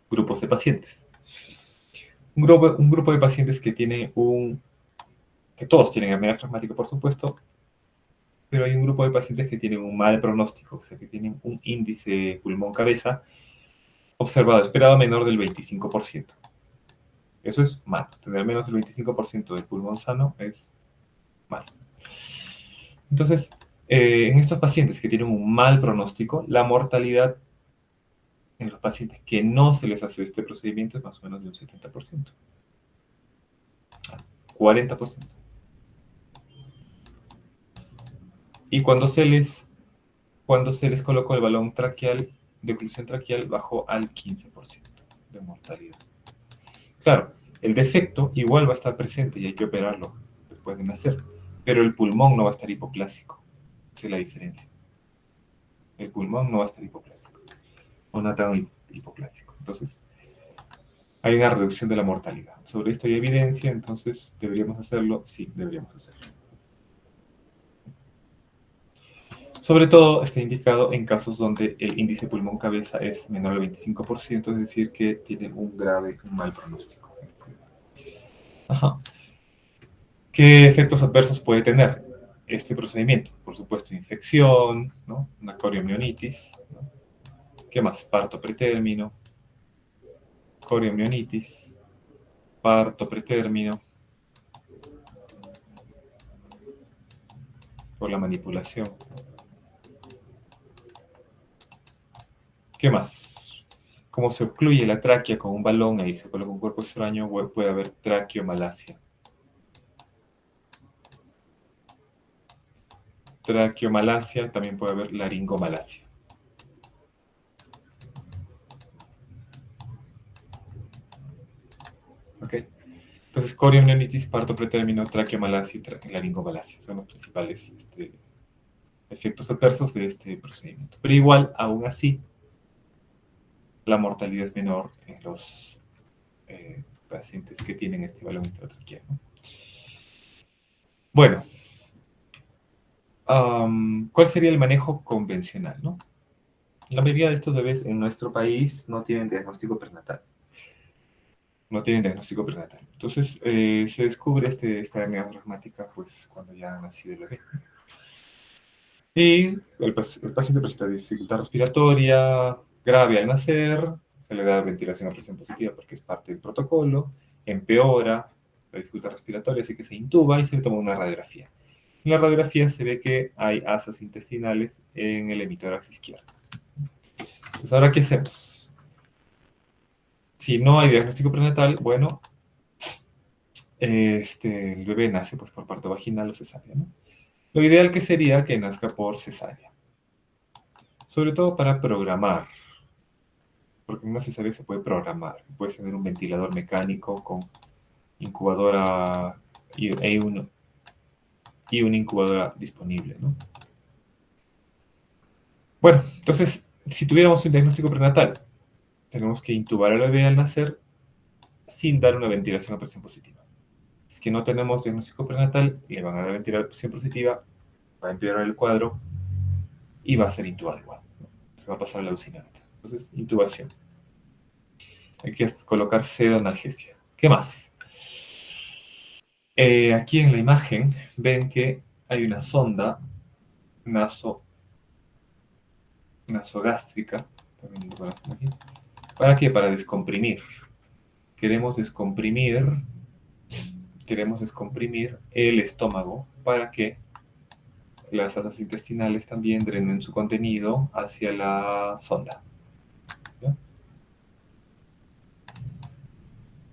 grupos de pacientes. Un grupo de pacientes que tiene que todos tienen apnea fragmática, por supuesto, pero hay un grupo de pacientes que tienen un mal pronóstico, o sea, que tienen un índice pulmón-cabeza observado, esperado menor del 25%. Eso es malo. Tener menos del 25% del pulmón sano es malo. Entonces, en estos pacientes que tienen un mal pronóstico, la mortalidad en los pacientes que no se les hace este procedimiento es más o menos de un 70%. 40%. Y cuando se les colocó el balón traqueal, de oclusión traqueal, bajó al 15% de mortalidad. Claro, el defecto igual va a estar presente y hay que operarlo después de nacer, pero el pulmón no va a estar hipoplásico. Esa es la diferencia. El pulmón no va a estar hipoplásico, o no tan hipoplásico. Entonces, hay una reducción de la mortalidad. Sobre esto hay evidencia, entonces, ¿deberíamos hacerlo? Sí, deberíamos hacerlo. Sobre todo está indicado en casos donde el índice pulmón-cabeza es menor al 25%, es decir, que tiene un mal pronóstico. Ajá. ¿Qué efectos adversos puede tener este procedimiento? Por supuesto, infección, ¿no? Una coriomionitis, ¿no? ¿Qué más? Parto pretérmino, coriomionitis, parto pretérmino, por la manipulación. ¿Qué más? Como se ocluye la tráquea con un balón y se coloca un cuerpo extraño, puede haber traqueomalacia. Traqueomalacia, también puede haber laringomalacia. ¿Ok? Entonces, coriomionitis, parto pretérmino, traqueomalacia y laringomalacia son los principales efectos adversos de este procedimiento. Pero igual, aún así, la mortalidad es menor en los pacientes que tienen este balón intratraqueal, ¿no? Bueno, ¿cuál sería el manejo convencional, no? La mayoría de estos bebés en nuestro país no tienen diagnóstico prenatal. no tienen diagnóstico prenatal. Entonces, se descubre esta hernia diafragmática pues, cuando ya ha nacido el bebé. Y el paciente presenta dificultad respiratoria grave al nacer, se le da ventilación a presión positiva porque es parte del protocolo, empeora la dificultad respiratoria, así que se intuba y se le toma una radiografía. En la radiografía se ve que hay asas intestinales en el hemitórax izquierdo. Entonces, ¿ahora qué hacemos? Si no hay diagnóstico prenatal, bueno, el bebé nace pues, por parto vaginal o cesárea, ¿no? Lo ideal que sería que nazca por cesárea, sobre todo para programar, porque en una cesárea se puede programar. Puedes tener un ventilador mecánico con incubadora y una incubadora disponible, ¿no? Bueno, entonces, si tuviéramos un diagnóstico prenatal, tenemos que intubar al bebé al nacer sin dar una ventilación a presión positiva. Si es que no tenemos diagnóstico prenatal, le van a dar ventilación a presión positiva, va a empeorar el cuadro y va a ser intubado igual. Se va a pasar a la alucinante. Entonces, intubación. Hay que colocar pseudoanalgesia. ¿Qué más? Aquí en la imagen ven que hay una sonda nasogástrica. ¿Para qué? Para descomprimir. Queremos descomprimir el estómago para que las asas intestinales también drenen su contenido hacia la sonda. ¿Ya?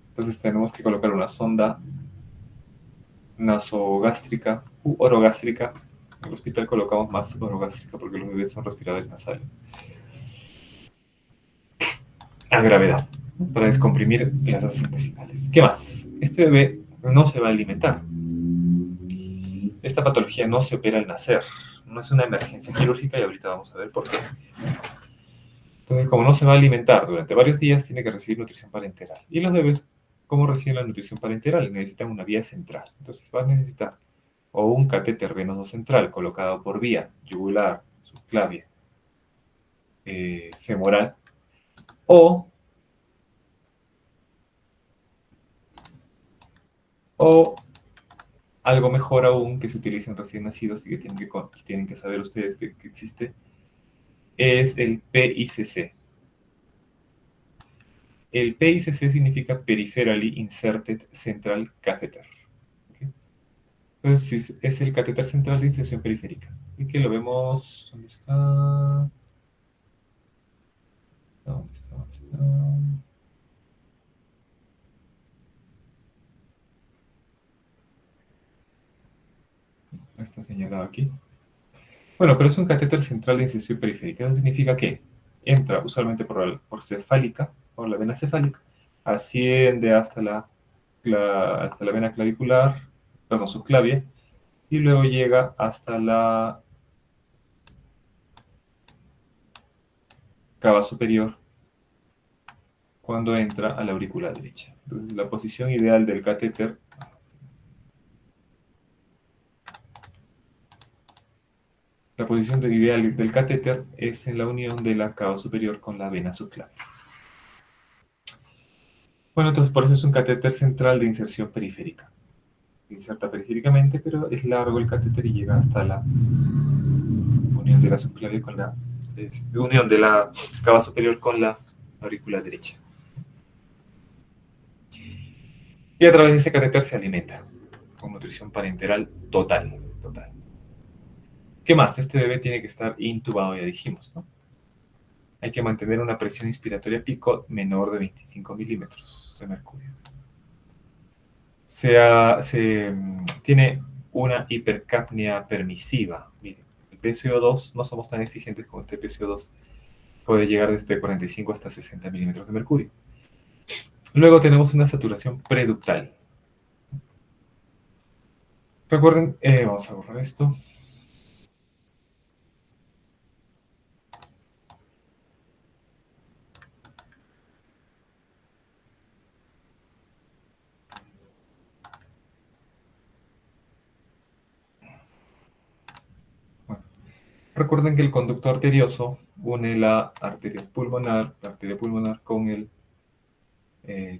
Entonces tenemos que colocar una sonda nasogástrica u orogástrica. En el hospital colocamos más orogástrica porque los bebés son respiradores nasales. A gravedad, para descomprimir las asas intestinales. ¿Qué más? Este bebé no se va a alimentar. Esta patología no se opera al nacer. No es una emergencia quirúrgica y ahorita vamos a ver por qué. Entonces, como no se va a alimentar durante varios días, tiene que recibir nutrición parenteral. Y los bebés, ¿cómo reciben la nutrición parenteral? Necesitan una vía central. Entonces, van a necesitar o un catéter venoso central colocado por vía yugular, subclavia, femoral, o algo mejor aún que se utiliza en recién nacidos y que tienen que saber ustedes que existe, es el PICC. El PICC significa Peripherally Inserted Central Catheter. ¿Okay? Entonces es el catéter central de inserción periférica. Y que lo vemos. ¿Dónde está? ¿Dónde está? ¿Dónde está? Está señalado aquí. Bueno, pero es un catéter central de inserción periférica. Eso significa que entra usualmente por cefálica, por la vena cefálica, asciende hasta la vena clavicular, perdón, subclavia, y luego llega hasta la cava superior cuando entra a la aurícula derecha. Entonces, la posición ideal del catéter ideal del catéter es en la unión de la cava superior con la vena subclavia. Bueno, entonces por eso es un catéter central de inserción periférica. Inserta periféricamente, pero es largo el catéter y llega hasta la unión de la subclavia con la unión de la cava superior con la aurícula derecha. Y a través de ese catéter se alimenta con nutrición parenteral total. ¿Qué más? Este bebé tiene que estar intubado, ya dijimos, ¿no? Hay que mantener una presión inspiratoria pico menor de 25 milímetros de mercurio. Tiene una hipercapnia permisiva. Miren, el PCO2, no somos tan exigentes con este PCO2. Puede llegar desde 45 hasta 60 milímetros de mercurio. Luego tenemos una saturación preductal. Recuerden, vamos a borrar esto. Bueno, recuerden que el conducto arterioso une la arteria pulmonar con el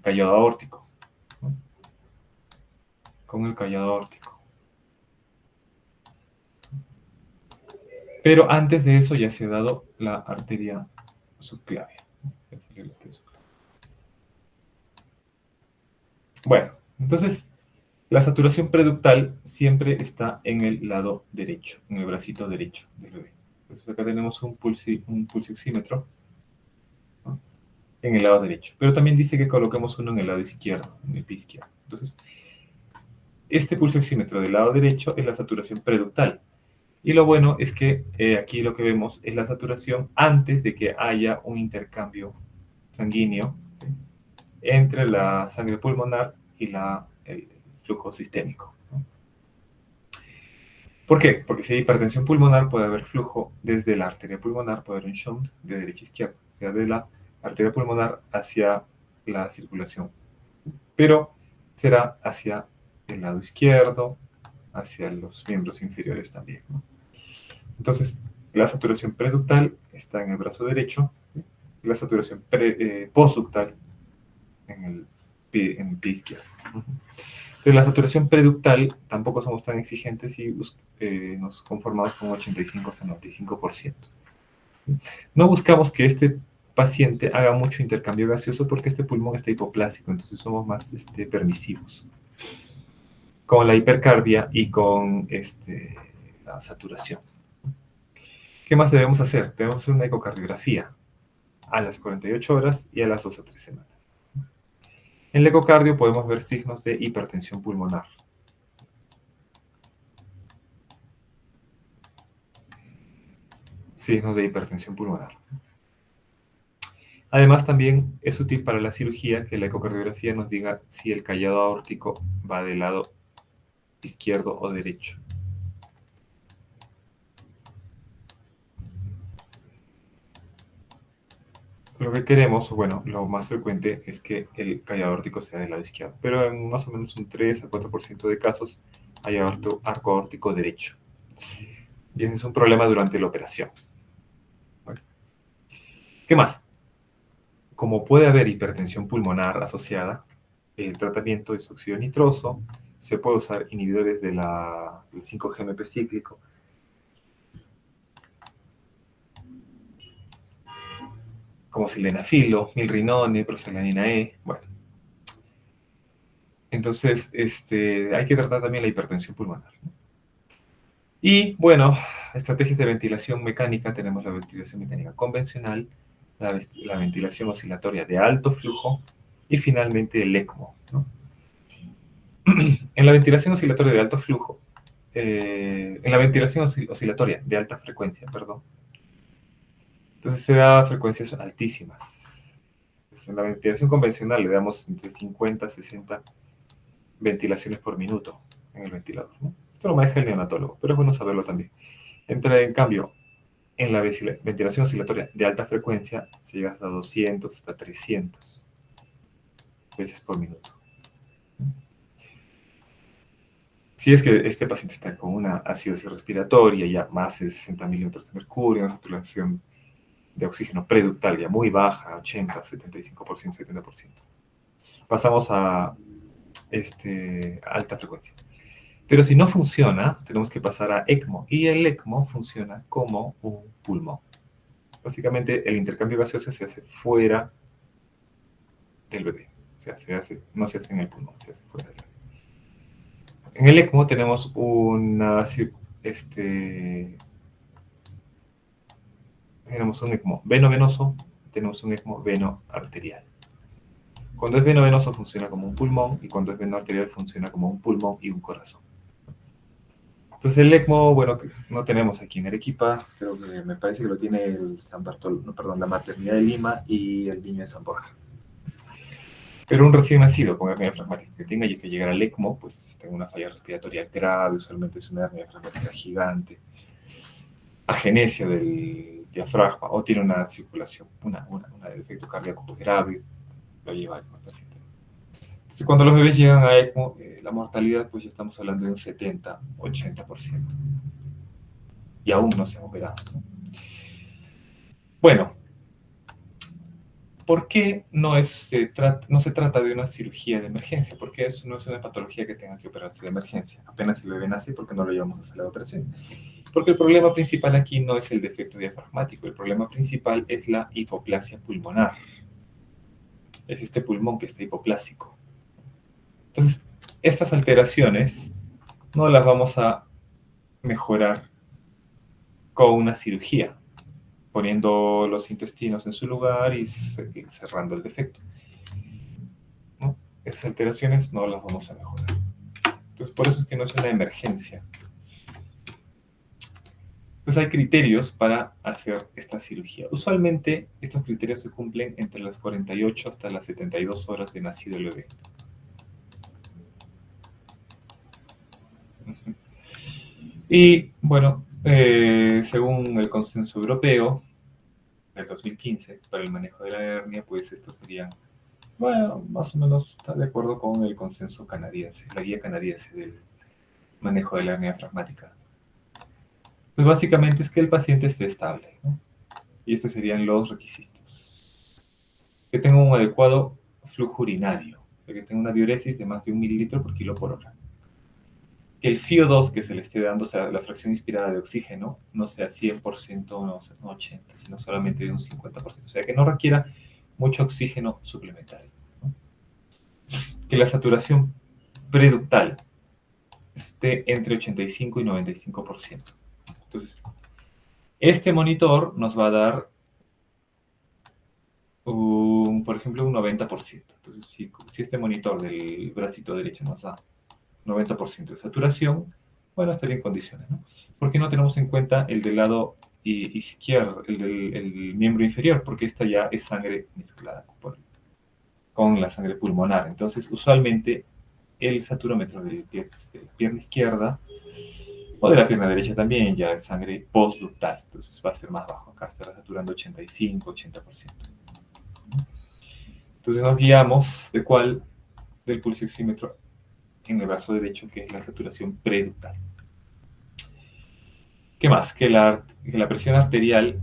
callado aórtico, ¿no? Con el callado aórtico. Pero antes de eso ya se ha dado la arteria subclavia. Bueno, entonces la saturación preductal siempre está en el lado derecho, en el bracito derecho del bebé. Entonces acá tenemos un pulsioxímetro, ¿no? En el lado derecho. Pero también dice que coloquemos uno en el lado izquierdo, en el pie izquierdo. Entonces, este pulsioxímetro del lado derecho es la saturación preductal. Y lo bueno es que aquí lo que vemos es la saturación antes de que haya un intercambio sanguíneo, ¿sí?, entre la sangre pulmonar y el flujo sistémico, ¿no? ¿Por qué? Porque si hay hipertensión pulmonar puede haber flujo desde la arteria pulmonar, puede haber un shunt de derecha a izquierda, o sea, de la arteria pulmonar hacia la circulación, pero será hacia el lado izquierdo, hacia los miembros inferiores también, ¿no? Entonces, la saturación preductal está en el brazo derecho, y la saturación postductal en el pie izquierdo. Entonces, la saturación preductal tampoco somos tan exigentes y nos conformamos con 85 hasta 95%. No buscamos que este paciente haga mucho intercambio gaseoso porque este pulmón está hipoplásico, entonces somos más permisivos con la hipercarbia y con la saturación. ¿Qué más debemos hacer? Debemos hacer una ecocardiografía a las 48 horas y a las 2 a 3 semanas. En el ecocardio podemos ver signos de hipertensión pulmonar. Signos de hipertensión pulmonar. Además, también es útil para la cirugía que la ecocardiografía nos diga si el callado aórtico va del lado izquierdo o derecho. Lo que queremos, bueno, lo más frecuente es que el callado aórtico sea del lado izquierdo, pero en más o menos un 3 a 4% de casos hay arco aórtico derecho. Y ese es un problema durante la operación. Bueno, ¿qué más? Como puede haber hipertensión pulmonar asociada, el tratamiento es óxido nitroso, se puede usar inhibidores del 5-GMP cíclico, como sildenafilo, milrinone, prostalanina E, bueno. Entonces, hay que tratar también la hipertensión pulmonar, ¿no? Y, bueno, estrategias de ventilación mecánica, tenemos la ventilación mecánica convencional, la ventilación oscilatoria de alto flujo y finalmente el ECMO, ¿no? En la ventilación oscilatoria de alto flujo, en la ventilación oscilatoria de alta frecuencia, perdón, entonces se da frecuencias altísimas. Entonces, en la ventilación convencional le damos entre 50 a 60 ventilaciones por minuto en el ventilador, ¿no? Esto lo maneja el neonatólogo, pero es bueno saberlo también. En cambio, en la ventilación oscilatoria de alta frecuencia se llega hasta 200, hasta 300 veces por minuto. Si es que este paciente está con una acidosis respiratoria, ya más de 60 milímetros de mercurio, una saturación de oxígeno preductal ya muy baja, 80, 75%, 70%. Pasamos a alta frecuencia. Pero si no funciona, tenemos que pasar a ECMO. Y el ECMO funciona como un pulmón. Básicamente, el intercambio gaseoso se hace fuera del bebé. O sea, no se hace en el pulmón, se hace fuera del bebé. En el ECMO tenemos tenemos un ECMO veno-venoso, tenemos un ECMO veno-arterial. Cuando es veno-venoso funciona como un pulmón y cuando es veno-arterial funciona como un pulmón y un corazón. Entonces el ECMO, bueno, no tenemos aquí en Arequipa, creo que me parece que lo tiene la Maternidad de Lima y el Niño de San Borja. Pero un recién nacido con hernia diafragmática que tenga que llegar al ECMO, pues tenga una falla respiratoria grave, usualmente es una hernia diafragmática gigante, agenesia del diafragma, o tiene una circulación, un defecto cardíaco grave, lo lleva al paciente. Entonces, cuando los bebés llegan a ECMO, la mortalidad, pues ya estamos hablando de un 70-80%. Y aún no se han operado, ¿no? Bueno, ¿Por qué no se trata de una cirugía de emergencia? Porque eso no es una patología que tenga que operarse de emergencia. Apenas el bebé nace, ¿por qué no lo llevamos a sala de operación? Porque el problema principal aquí no es el defecto diafragmático, el problema principal es la hipoplasia pulmonar. Es este pulmón que está hipoplásico. Entonces, estas alteraciones no las vamos a mejorar con una cirugía, poniendo los intestinos en su lugar y cerrando el defecto, ¿no? Esas alteraciones no las vamos a mejorar. Entonces, por eso es que no es una emergencia. Pues hay criterios para hacer esta cirugía. Usualmente estos criterios se cumplen entre las 48 hasta las 72 horas de nacido el bebé. Y bueno, según el consenso europeo del 2015 para el manejo de la hernia, pues estos serían, bueno, más o menos está de acuerdo con el consenso canadiense, la guía canadiense del manejo de la hernia diafragmática. Pues básicamente es que el paciente esté estable, ¿no? Y estos serían los requisitos. Que tenga un adecuado flujo urinario, o sea, que tenga una diuresis de más de 1 mililitro por kilo por hora. Que el FiO2 que se le esté dando, o sea, la fracción inspirada de oxígeno, no sea 100%, no 80%, sino solamente de un 50%. O sea, que no requiera mucho oxígeno suplementario, ¿no? Que la saturación preductal esté entre 85 y 95%. Entonces, este monitor nos va a dar, por ejemplo, un 90%. Entonces, si este monitor del bracito derecho nos da 90% de saturación, bueno, estaría en condiciones, ¿no? ¿Por qué no tenemos en cuenta el del lado izquierdo, el miembro inferior? Porque esta ya es sangre mezclada con la sangre pulmonar. Entonces, usualmente, el saturómetro de la pierna izquierda o de la pierna derecha también ya es sangre postductal. Entonces, va a ser más bajo. Acá estará saturando 85, 80%. Entonces, nos guiamos de cuál, del pulso oxímetro en el brazo derecho, que es la saturación preductal. ¿Qué más? Que la presión arterial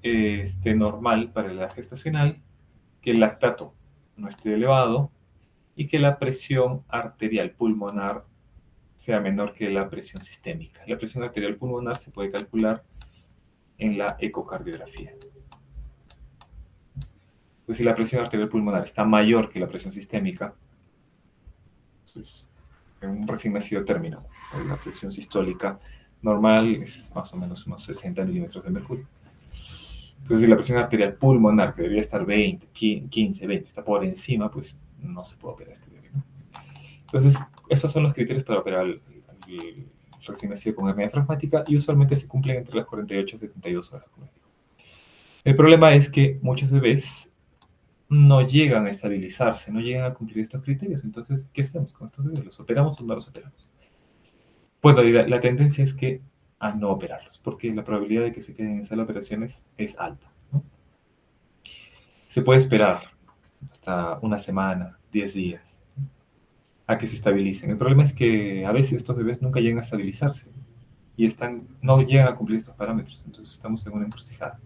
esté normal para la edad gestacional, que el lactato no esté elevado y que la presión arterial pulmonar sea menor que la presión sistémica. La presión arterial pulmonar se puede calcular en la ecocardiografía. Pues si la presión arterial pulmonar está mayor que la presión sistémica, pues en un recién nacido término, la presión sistólica normal es más o menos unos 60 milímetros de mercurio. Entonces, si la presión arterial pulmonar, que debería estar 20, 15, 20, está por encima, pues no se puede operar este bebé, ¿no? Entonces, esos son los criterios para operar al recién nacido con hernia diafragmática y usualmente se cumplen entre las 48 y 72 horas, como les digo. El problema es que muchos bebés no llegan a estabilizarse, no llegan a cumplir estos criterios. Entonces, ¿qué hacemos con estos bebés? ¿Los operamos o no los operamos? Bueno, la tendencia es que a no operarlos, porque la probabilidad de que se queden en sala de operaciones es alta, ¿no? Se puede esperar hasta una semana, 10 días, a que se estabilicen. El problema es que a veces estos bebés nunca llegan a estabilizarse y no llegan a cumplir estos parámetros. Entonces estamos en una encrucijada.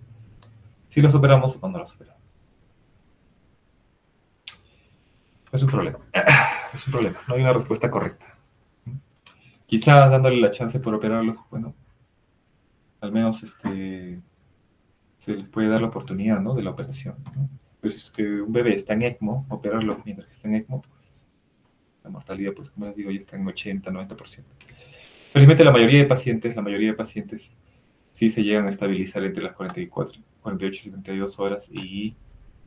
Si los operamos o no los operamos. Es un problema. Es un problema. No hay una respuesta correcta. Quizás dándole la chance por operarlos, bueno, al menos se les puede dar la oportunidad, ¿no?, de la operación, ¿no? Pues si es que un bebé está en ECMO, operarlo mientras que está en ECMO, pues la mortalidad, pues como les digo, ya está en 80, 90%. Felizmente la mayoría de pacientes sí se llegan a estabilizar entre las 48 y 72 horas y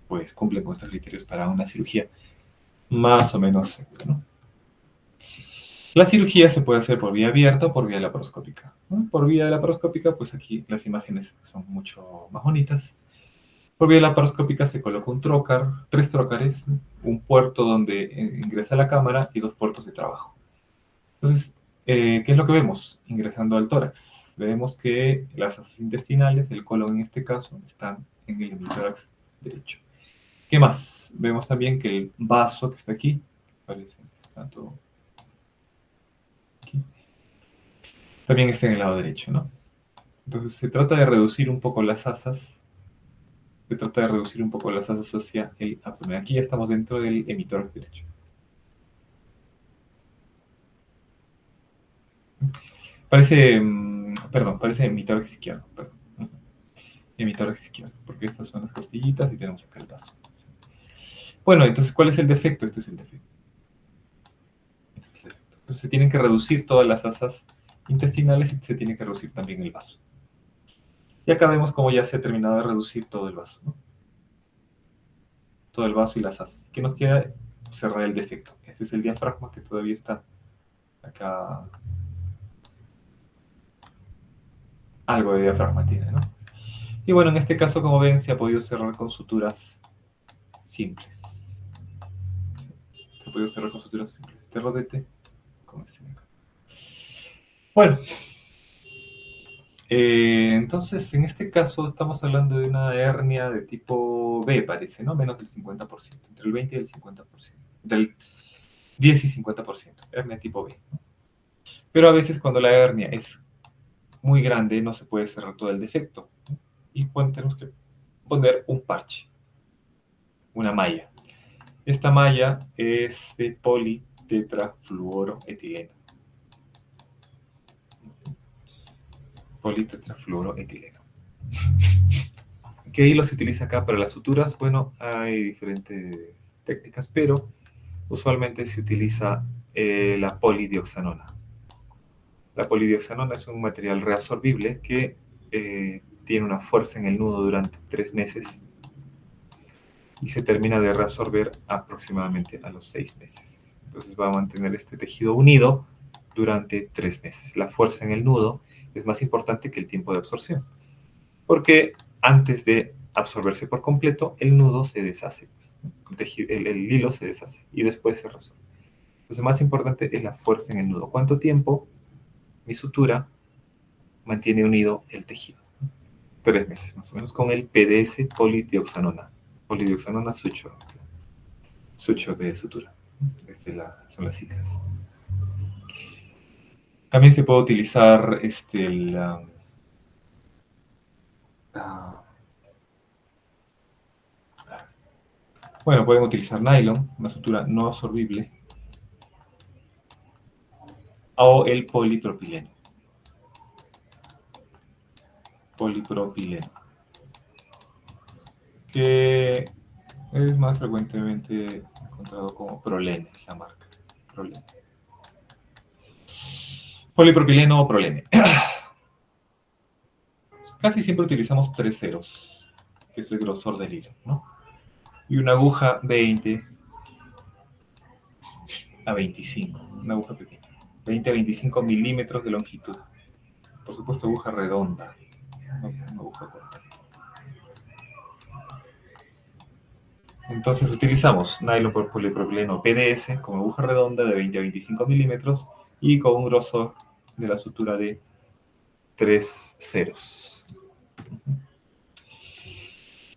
pues cumplen con estos criterios para una cirugía más o menos segura, ¿no? La cirugía se puede hacer por vía abierta o por vía laparoscópica, ¿no? Por vía laparoscópica, pues aquí las imágenes son mucho más bonitas. Por vía laparoscópica se coloca un trocar, 3 trócares, ¿no?, un puerto donde ingresa la cámara y 2 puertos de trabajo. Entonces, ¿qué es lo que vemos ingresando al tórax? Vemos que las asas intestinales, el colon en este caso, están en el hemitórax derecho. ¿Qué más? Vemos también que el vaso que está aquí, parece que está todo aquí, también está en el lado derecho, ¿no? Entonces se trata de reducir un poco las asas se trata de reducir un poco las asas hacia el abdomen. Aquí ya estamos dentro del hemitórax derecho. Parece, parece hemitórax izquierdo, perdón. Hemitórax izquierdo, porque estas son las costillitas y tenemos acá el vaso. Bueno, entonces, ¿cuál es el defecto? Este es el defecto. Entonces, se tienen que reducir todas las asas intestinales y se tiene que reducir también el vaso. Y acá vemos cómo ya se ha terminado de reducir todo el vaso, ¿no? Todo el vaso y las asas. ¿Qué nos queda? Cerrar el defecto. Este es el diafragma que todavía está acá. Algo de diafragma tiene, ¿no? Y bueno, en este caso, como ven, se ha podido cerrar con suturas simples. Se ha podido cerrar con suturas simples. Este rodete con este de acá. Bueno, entonces, en este caso estamos hablando de una hernia de tipo B, parece, ¿no? Menos del 50%, entre el 20 y el 50%, del 10 y 50%, hernia tipo B, ¿no? Pero a veces cuando la hernia es muy grande no se puede cerrar todo el defecto, ¿no? Y bueno, tenemos que poner un parche, una malla. Esta malla es de politetrafluoroetileno. Politetrafluoroetileno. ¿Qué hilo se utiliza acá para las suturas? Bueno, hay diferentes técnicas, pero usualmente se utiliza la polidioxanona. La polidioxanona es un material reabsorbible que tiene una fuerza en el nudo durante 3 meses y se termina de reabsorber aproximadamente a los 6 meses. Entonces va a mantener este tejido unido durante 3 meses. La fuerza en el nudo es más importante que el tiempo de absorción, porque antes de absorberse por completo, el nudo se deshace, pues, el hilo se deshace y después se reabsorbe. Entonces, más importante es la fuerza en el nudo. ¿Cuánto tiempo mi sutura mantiene unido el tejido? 3 meses, más o menos, con el PDS polidioxanona. Polidioxanona suture. Suture de sutura. Son las siglas. También se puede utilizar bueno, pueden utilizar nylon, una sutura no absorbible, o el polipropileno. Polipropileno, que es más frecuentemente encontrado como Prolene, la marca. Prolene. Polipropileno o Prolene. Casi siempre utilizamos 3 ceros, que es el grosor del hilo, ¿no? Y una aguja 20 a 25, una aguja pequeña. 20 a 25 milímetros de longitud. Por supuesto, aguja redonda, no una aguja corta. Entonces utilizamos nylon por polipropileno PDS con aguja redonda de 20 a 25 milímetros y con un grosor de la sutura de 3 ceros.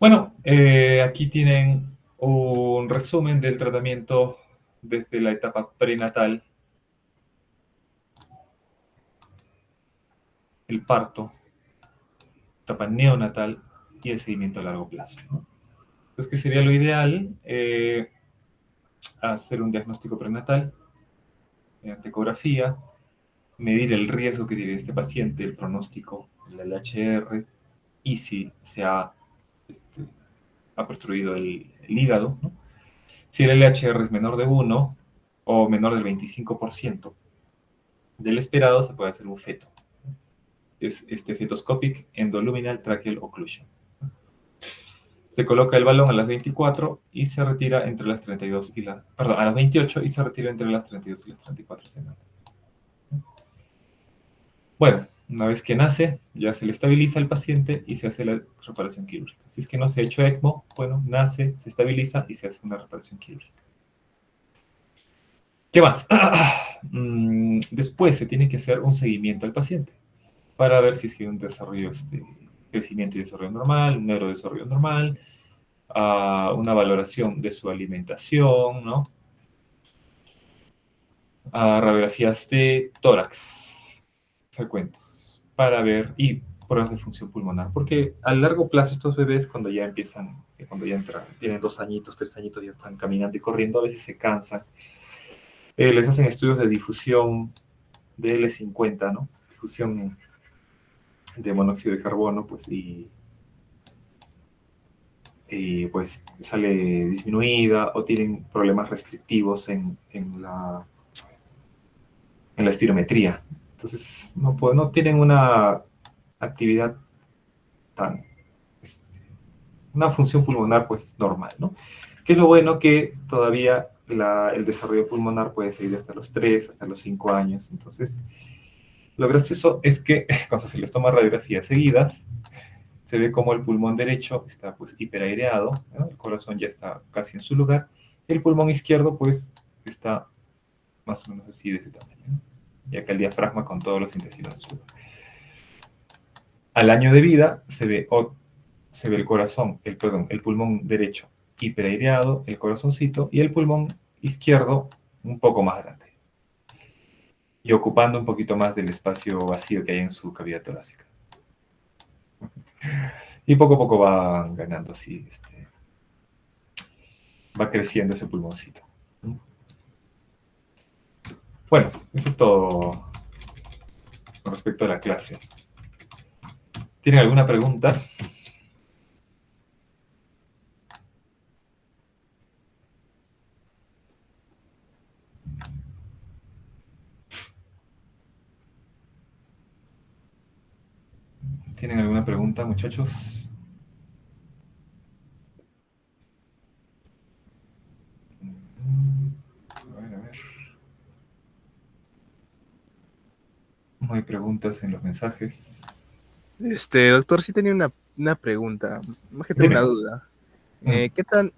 Bueno, aquí tienen un resumen del tratamiento desde la etapa prenatal, el parto, etapa neonatal y el seguimiento a largo plazo, ¿no? Pues, ¿qué sería lo ideal? Hacer un diagnóstico prenatal mediante ecografía, medir el riesgo que tiene este paciente, el pronóstico, el LHR, y si se ha obstruido el hígado, ¿no? Si el LHR es menor de 1 o menor del 25% del esperado, se puede hacer un feto. Es fetoscopic endoluminal tracheal occlusion. Se coloca el balón a las 24 y se retira entre las 32 y a las 28 y se retira entre las 32 y las 34 semanas. Bueno, una vez que nace, ya se le estabiliza al paciente y se hace la reparación quirúrgica. Si es que no se ha hecho ECMO, bueno, nace, se estabiliza y se hace una reparación quirúrgica. ¿Qué más? Después se tiene que hacer un seguimiento al paciente para ver si es que hay un desarrollo, crecimiento y desarrollo normal, un neurodesarrollo normal, una valoración de su alimentación, ¿no? Radiografías de tórax frecuentes para ver, y problemas de función pulmonar, porque a largo plazo estos bebés cuando ya empiezan, cuando ya entran, tienen 2 añitos, 3 añitos, ya están caminando y corriendo, a veces se cansan. Les hacen estudios de difusión de L50, ¿no? Difusión de monóxido de carbono, pues, y pues sale disminuida o tienen problemas restrictivos en la espirometría. Entonces, no tienen una actividad tan, este, una función pulmonar pues normal, ¿no? Que es lo bueno que todavía el desarrollo pulmonar puede seguir hasta los 3, hasta los 5 años. Entonces, lo gracioso es que cuando se les toma radiografías seguidas, se ve como el pulmón derecho está pues hiperaireado, ¿no? El corazón ya está casi en su lugar, y el pulmón izquierdo pues está más o menos así de ese tamaño, ¿no? Ya que el diafragma con todos los intestinos en su lugar. Al año de vida se ve el corazón, el pulmón derecho hiperaireado, el corazoncito, y el pulmón izquierdo un poco más grande, y ocupando un poquito más del espacio vacío que hay en su cavidad torácica. Y poco a poco va ganando así, va creciendo ese pulmoncito. Bueno, eso es todo con respecto a la clase. ¿Tienen alguna pregunta? ¿Tienen alguna pregunta, muchachos? A ver, a ver. No hay preguntas en los mensajes. Doctor, sí tenía una pregunta, más que tengo una Dime. duda.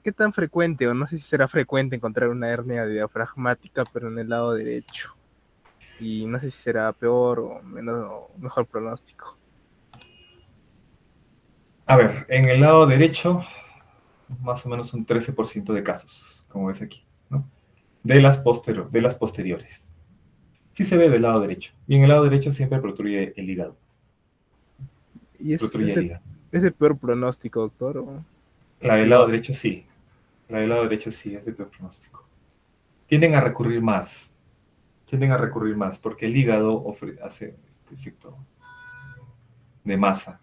¿Qué tan frecuente, o no sé si será frecuente, encontrar una hernia diafragmática, pero en el lado derecho? Y no sé si será peor o mejor pronóstico. A ver, en el lado derecho, más o menos un 13% de casos, como ves aquí, ¿no? De las posteriores. Sí se ve del lado derecho. Y en el lado derecho siempre protruye el hígado. ¿Y Protruye el hígado. es de peor pronóstico, doctor? La del lado No. derecho sí. La del lado derecho sí es de peor pronóstico. Tienden a recurrir más. Tienden a recurrir más porque el hígado hace este efecto de masa.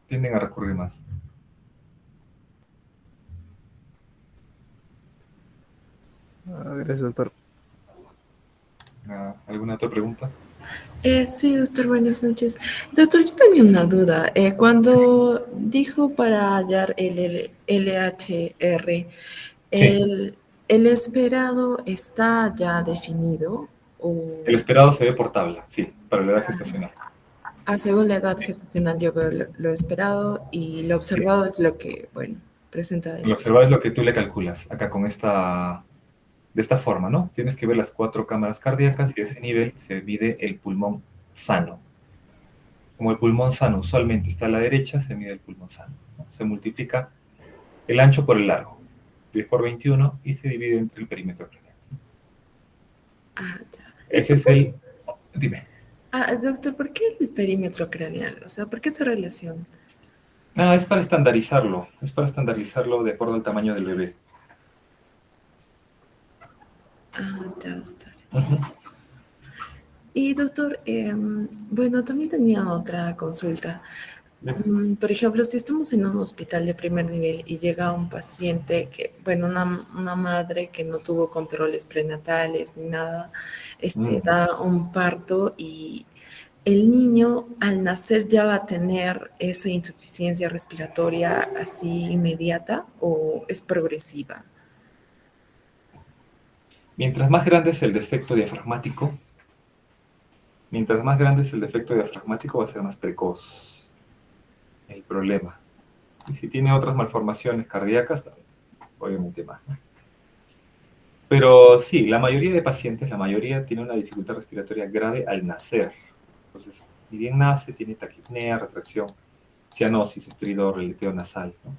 Tienden a recurrir más. Gracias, doctor. ¿Alguna otra pregunta? Sí, doctor, buenas noches. Doctor, yo tenía una duda. Cuando dijo para hallar el LHR, Sí. ¿el, el esperado está ya definido El o esperado se ve por tabla, sí, para la edad gestacional. según la edad gestacional yo veo lo esperado y lo Sí. observado es lo que, bueno, presenta Lo el... observado es lo que tú le calculas, acá de esta forma, ¿no? Tienes que ver las 4 cámaras cardíacas y a ese nivel se mide el pulmón sano. Como el pulmón sano usualmente está a la derecha, se mide el pulmón sano, ¿no? Se multiplica el ancho por el largo, 10 por 21, y se divide entre el perímetro craneal. Ah, ya. Ese es el... Dime. Doctor, ¿por qué el perímetro craneal? O sea, ¿por qué esa relación? Es para estandarizarlo de acuerdo al tamaño del bebé. Ya, doctor. Uh-huh. Y doctor, bueno, también tenía otra consulta. Por ejemplo, si estamos en un hospital de primer nivel y llega un paciente que, bueno, una madre que no tuvo controles prenatales ni nada, da un parto y el niño al nacer ya va a tener esa insuficiencia respiratoria así inmediata o es progresiva. Mientras más grande es el defecto diafragmático, va a ser más precoz el problema. Y si tiene otras malformaciones cardíacas, obviamente más, ¿no? Pero sí, la mayoría de pacientes, la mayoría tiene una dificultad respiratoria grave al nacer. Entonces, ni bien nace, tiene taquipnea, retracción, cianosis, estridor, releteo nasal, ¿no?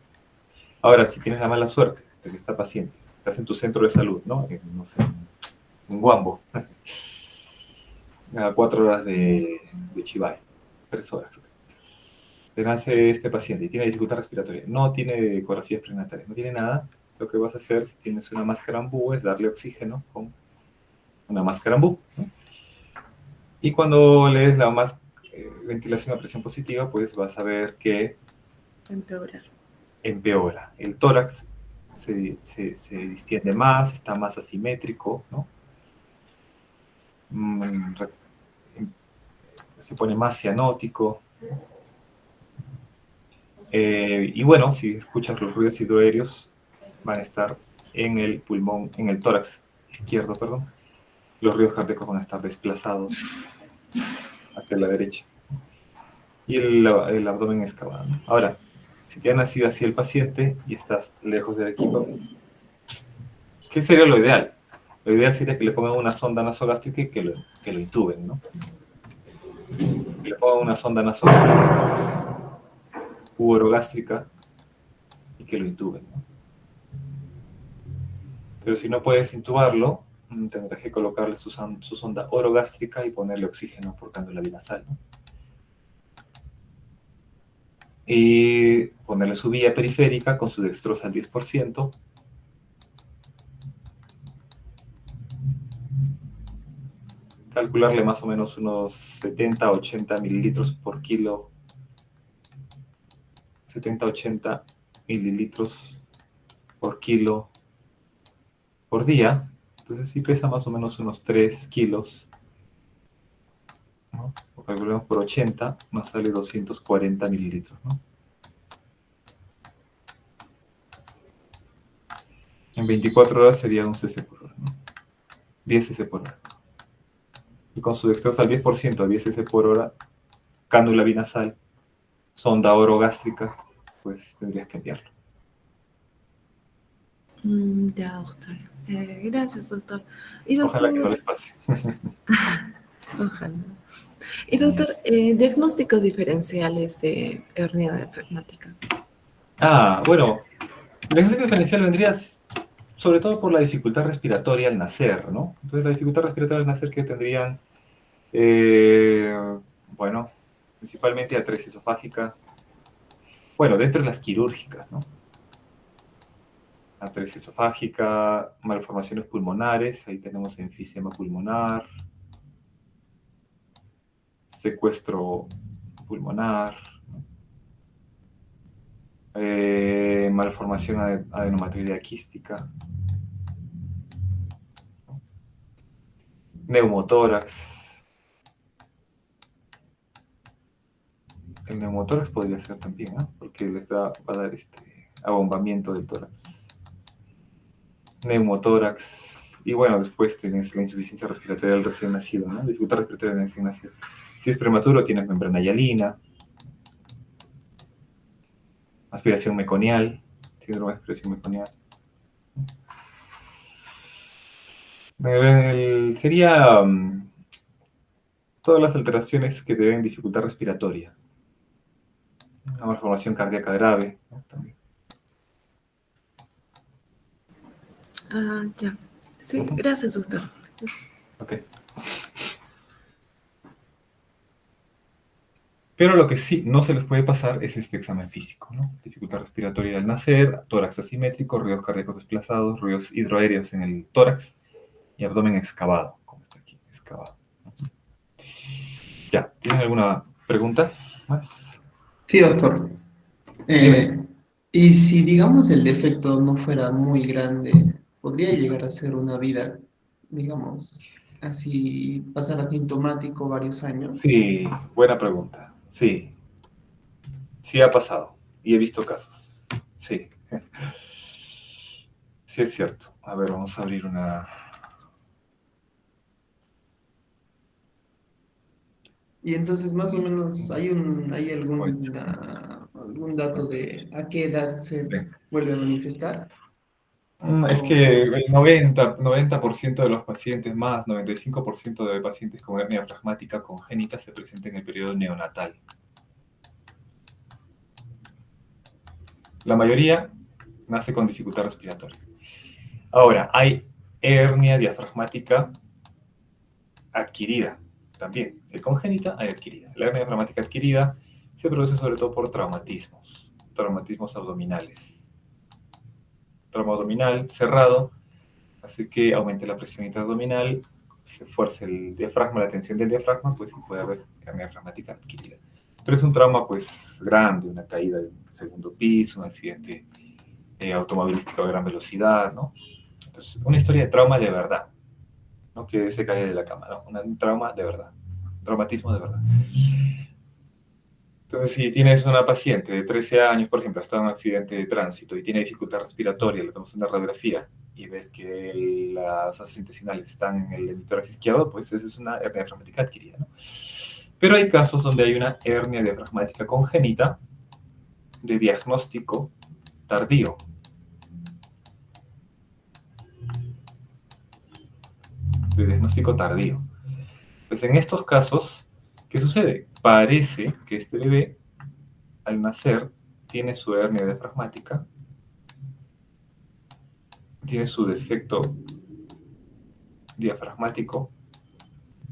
Ahora, si tienes la mala suerte de que esta paciente, estás en tu centro de salud, ¿no? No sé, en Huambo, a 4 horas de Chivay, 3 horas creo. te nace este paciente y tiene dificultad respiratoria, no tiene ecografías prenatales, no tiene nada, lo que vas a hacer si tienes una máscara AMBU es darle oxígeno con una máscara AMBU, ¿no? Y cuando le des la ventilación a presión positiva, pues vas a ver que Empeorar. empeora. El tórax se distiende más, está más asimétrico, ¿no? Se pone más cianótico. Y bueno, si escuchas los ruidos hidroaéreos, van a estar en el pulmón, en el tórax izquierdo, perdón. Los ruidos cardíacos van a estar desplazados hacia la derecha. Y el abdomen excavado. Ahora, si te ha nacido así el paciente y estás lejos del equipo, ¿qué sería lo ideal? Lo ideal sería que le pongan una sonda nasogástrica y que lo intuben, ¿no? Que le pongan una sonda nasogástrica, orogástrica, y que lo intuben, ¿no? Pero si no puedes intubarlo, tendrás que colocarle su sonda orogástrica y ponerle oxígeno por cánula binasal, ¿no? Y ponerle su vía periférica con su dextrosa al 10%. Calcularle más o menos unos 70, 80 mililitros por kilo. 70, 80 mililitros por kilo por día. Entonces sí pesa más o menos unos 3 kilos, ¿no? Lo calculamos por 80, nos sale 240 mililitros, ¿no? En 24 horas sería un cc por hora, ¿no? 10 cc por hora. Y con su dextrosa al 10%, a 10 cc por hora, cánula binasal, sonda orogástrica, pues tendrías que enviarlo. Ya, doctor. Gracias, doctor. Y doctor, Ojalá que no les pase. ojalá. Y doctor, diagnósticos diferenciales de hernia diafragmática. Bueno, el diagnóstico diferencial vendría sobre todo por la dificultad respiratoria al nacer, ¿no? Entonces, la dificultad respiratoria al nacer que tendrían, bueno, principalmente atresia esofágica, bueno, dentro de las quirúrgicas, ¿no? Atresia esofágica, malformaciones pulmonares, ahí tenemos enfisema pulmonar, secuestro pulmonar, malformación adenomatoidea quística, neumotórax. El neumotórax podría ser también, ¿no? Porque va a dar abombamiento del tórax. Neumotórax. Y bueno, después tienes la insuficiencia respiratoria del recién nacido, ¿no? Dificultad respiratoria del recién nacido. Si es prematuro, tienes membrana hialina, aspiración meconial, síndrome de aspiración meconial. Sería todas las alteraciones que te den dificultad respiratoria. Una malformación cardíaca grave, ¿no? También. Ya. Sí, gracias, doctor. Ok. Pero lo que sí no se les puede pasar es este examen físico, ¿no? Dificultad respiratoria al nacer, tórax asimétrico, ruidos cardíacos desplazados, ruidos hidroaéreos en el tórax y abdomen excavado, como está aquí, excavado. Ya, ¿tienen alguna pregunta más? Sí, doctor. Y si, digamos, el defecto no fuera muy grande, ¿podría llegar a ser una vida, digamos, así, pasar asintomático varios años? Sí, buena pregunta. Sí, sí ha pasado y he visto casos. Sí, sí es cierto. A ver, vamos a abrir una... Y entonces, más o menos, ¿hay algún dato de a qué edad se vuelve a manifestar? Es que el 90% de los pacientes, más 95% de pacientes con hernia diafragmática congénita se presentan en el periodo neonatal. La mayoría nace con dificultad respiratoria. Ahora, hay hernia diafragmática adquirida también. Hay congénita, hay adquirida. La hernia diafragmática adquirida se produce sobre todo por traumatismos abdominales. Trauma abdominal cerrado hace que aumente la presión intraabdominal, se fuerce el diafragma, la tensión del diafragma, pues sí puede haber hernia diafragmática adquirida. Pero es un trauma pues grande, una caída de un segundo piso, un accidente automovilístico a gran velocidad, ¿no? Entonces, una historia de trauma de verdad, no que se cae de la cama, ¿no? Un trauma de verdad, traumatismo de verdad. Entonces, si tienes una paciente de 13 años, por ejemplo, está en un accidente de tránsito y tiene dificultad respiratoria, le tomas una radiografía y ves que las asas intestinales están en el hemitórax izquierdo, pues esa es una hernia diafragmática adquirida, ¿no? Pero hay casos donde hay una hernia diafragmática congénita de diagnóstico tardío. De diagnóstico tardío. Pues en estos casos, ¿qué sucede? Parece que este bebé, al nacer, tiene su hernia diafragmática, tiene su defecto diafragmático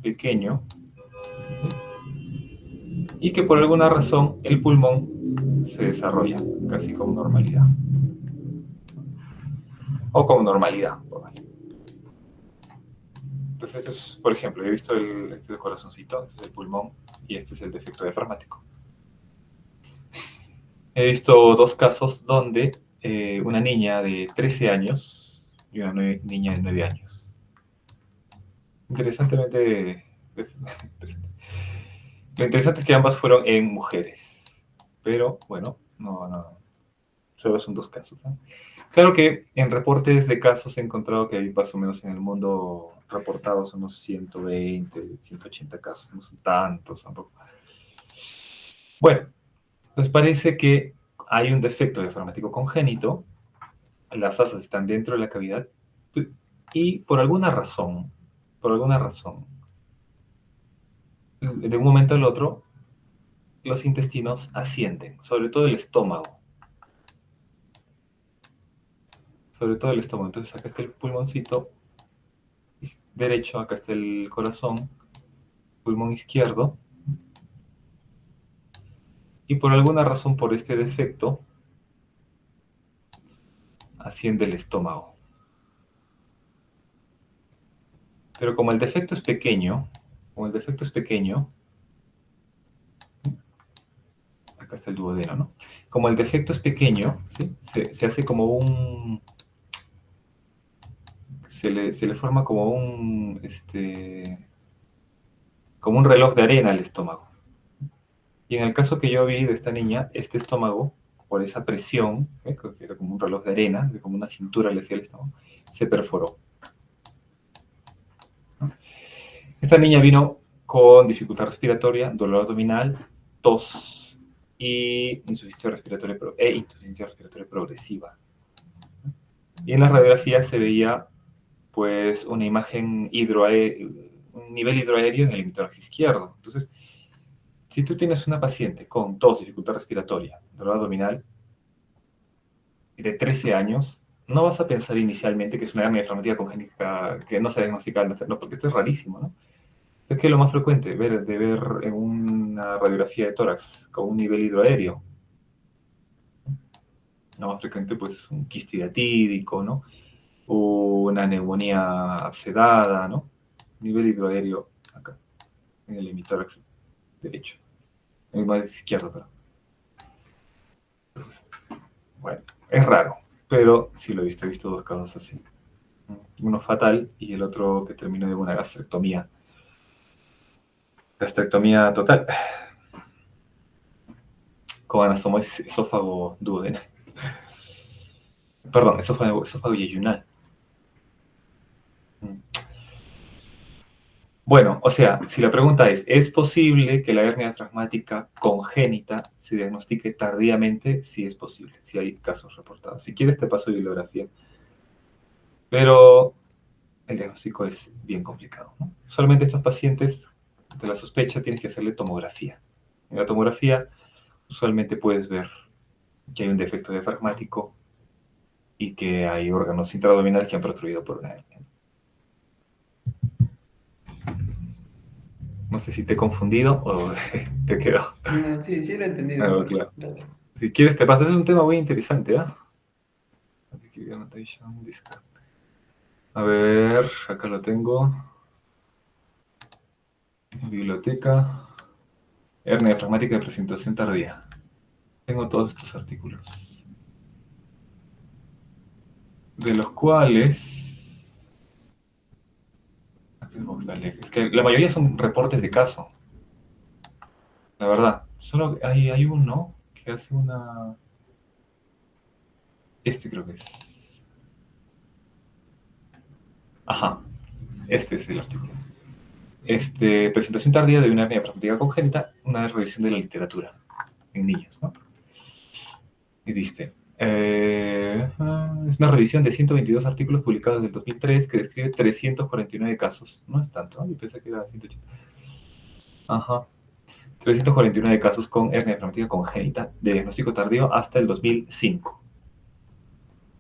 pequeño, y que por alguna razón el pulmón se desarrolla casi con normalidad. O con normalidad. Entonces, es, por ejemplo, he visto este es el corazoncito, este es el pulmón y este es el defecto diafragmático. He visto dos casos donde una niña de 13 años y una niña de 9 años. Interesantemente, lo interesante es que ambas fueron en mujeres, pero bueno, no, solo son dos casos, ¿eh? Claro que en reportes de casos he encontrado que hay más o menos en el mundo reportados unos 120, 180 casos, no son tantos tampoco. Bueno, entonces parece que hay un defecto diafragmático congénito, las asas están dentro de la cavidad y por alguna razón, de un momento al otro, los intestinos ascienden, sobre todo el estómago. Entonces acá está el pulmoncito derecho, acá está el corazón, pulmón izquierdo, y por alguna razón, por este defecto, asciende el estómago. Pero como el defecto es pequeño, acá está el duodeno, ¿no? Como el defecto es pequeño, ¿sí? Se hace como un... Se le forma como como un reloj de arena al estómago. Y en el caso que yo vi de esta niña, este estómago, por esa presión, que era como un reloj de arena, como una cintura le hacía el estómago, se perforó. Esta niña vino con dificultad respiratoria, dolor abdominal, tos y insuficiencia respiratoria progresiva. Y en la radiografía se veía pues una imagen un nivel hidroaéreo en el hemitórax izquierdo. Entonces, si tú tienes una paciente con tos, dificultad respiratoria, dolor abdominal, de 13 años, no vas a pensar inicialmente que es una hernia diafragmática congénita que no se ha diagnosticado, no, porque esto es rarísimo, ¿no? Entonces, ¿qué es lo más frecuente? Ver en una radiografía de tórax con un nivel hidroaéreo. Lo más frecuente, pues, un quiste hiatídico, ¿no? O una neumonía abscedada, ¿no? Nivel hidroaéreo acá, en el hemitórax derecho. En el más izquierdo, perdón. Entonces, bueno, es raro, pero sí lo he visto dos casos así. Uno fatal y el otro que terminó de una gastrectomía. Gastrectomía total. Con anastomía esófago duodenal. Perdón, esófago yeyunal. Bueno, o sea, si la pregunta ¿es posible que la hernia diafragmática congénita se diagnostique tardíamente? Sí es posible, sí hay casos reportados. Si quieres te paso bibliografía. Pero el diagnóstico es bien complicado, ¿no? Solamente estos pacientes de la sospecha tienes que hacerle tomografía. En la tomografía usualmente puedes ver que hay un defecto diafragmático y que hay órganos intraabdominales que han protruido por una hernia. No sé si te he confundido o te quedó. No, sí, sí lo he entendido, Algo doctor. claro. Gracias. Si quieres te paso, es un tema muy interesante, ¿ah? Así que annotation, discard. A ver, acá lo tengo. Biblioteca. Hernia diafragmática de presentación tardía. Tengo todos estos artículos. De los cuales... Es que la mayoría son reportes de caso. La verdad. Solo hay uno que hace una... Este creo que es. Ajá. Este es el artículo. Presentación tardía de una hernia diafragmática congénita, una revisión de la literatura en niños, ¿no? Y dice, es una revisión de 122 artículos publicados desde el 2003 que describe 349 casos. No es tanto, ¿no? Yo pensé que era 180. Ajá. 349 casos con hernia diafragmática congénita de diagnóstico tardío hasta el 2005.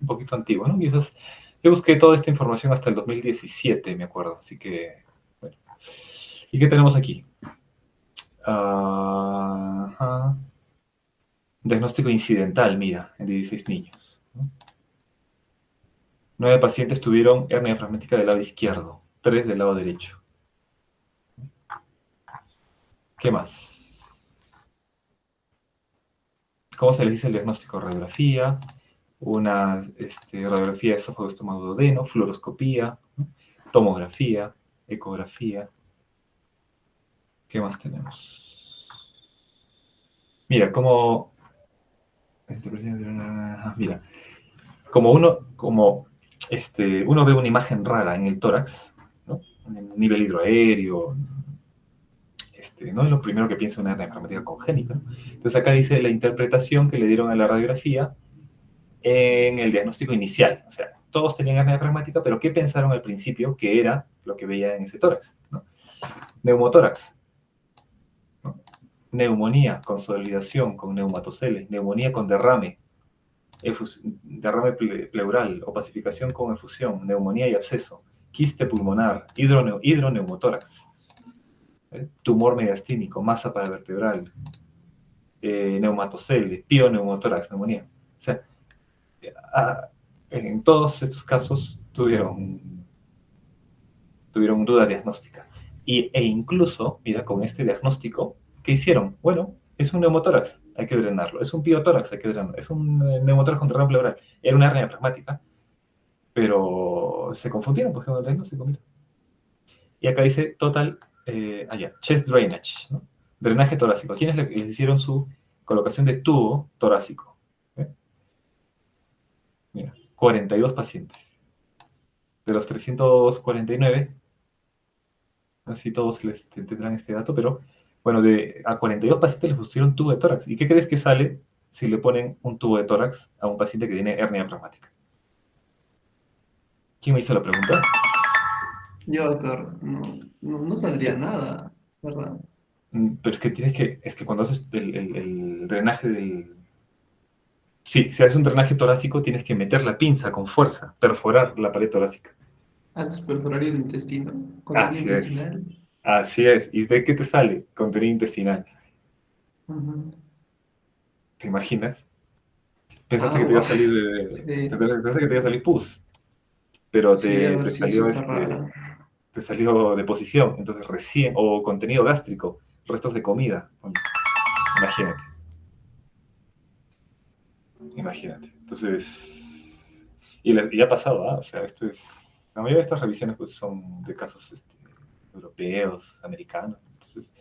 Un poquito antiguo, ¿no? Quizás yo busqué toda esta información hasta el 2017, me acuerdo. Así que, bueno. ¿Y qué tenemos aquí? Ajá. Diagnóstico incidental, mira, en 16 niños, ¿no? 9 pacientes tuvieron hernia diafragmática del lado izquierdo, 3 del lado derecho. ¿Qué más? ¿Cómo se les dice el diagnóstico? Radiografía, una radiografía de esófago estómago duodeno, fluoroscopía, ¿no? Tomografía, ecografía. ¿Qué más tenemos? Mira, mira, como uno ve una imagen rara en el tórax, ¿no? En el nivel hidroaéreo, no es lo primero que piensa una hernia diafragmática congénita, ¿no? Entonces acá dice la interpretación que le dieron a la radiografía en el diagnóstico inicial. O sea, todos tenían hernia diafragmática, pero ¿qué pensaron al principio que era lo que veía en ese tórax, ¿no? Neumotórax, ¿no? Neumonía, consolidación con neumatoceles, neumonía con derrame, derrame pleural, opacificación con efusión, neumonía y absceso, quiste pulmonar, hidroneumotórax, tumor mediastínico, masa paravertebral, neumatocele, pioneumotórax, neumonía. O sea, en todos estos casos tuvieron duda diagnóstica. E incluso, mira, con este diagnóstico, ¿qué hicieron? Bueno, es un neumotórax, hay que drenarlo. Es un piotórax, hay que drenarlo. Es un neumotórax con derrame pleural. Era una hernia diafragmática, pero se confundieron porque con el diagnóstico, mira. Y acá dice total, chest drainage, ¿no? Drenaje torácico. ¿A quiénes les hicieron su colocación de tubo torácico? Mira, 42 pacientes. De los 349, así todos les tendrán este dato, pero bueno, a 42 pacientes les pusieron tubo de tórax. ¿Y qué crees que sale si le ponen un tubo de tórax a un paciente que tiene hernia diafragmática? ¿Quién me hizo la pregunta? Yo, doctor, no saldría nada, ¿verdad? Pero es que es que cuando haces el drenaje del... Sí, si haces un drenaje torácico tienes que meter la pinza con fuerza, perforar la pared torácica. Antes perforar el intestino, contenido Así es. intestinal. Así es. ¿Y de qué te sale? Contenido intestinal. Ujú. ¿Te imaginas? Pensaste Ah, que te iba a wow. salir, Sí, pensaste que te iba a salir pus, pero sí, debe te haber sido salió súper raro. te salió deposición, entonces recién, o contenido gástrico, restos de comida. Bueno, imagínate. Imagínate. Entonces, y ha pasado, ¿ah? O sea, esto es, la mayoría de estas revisiones pues son de casos europeos, americanos. Entonces,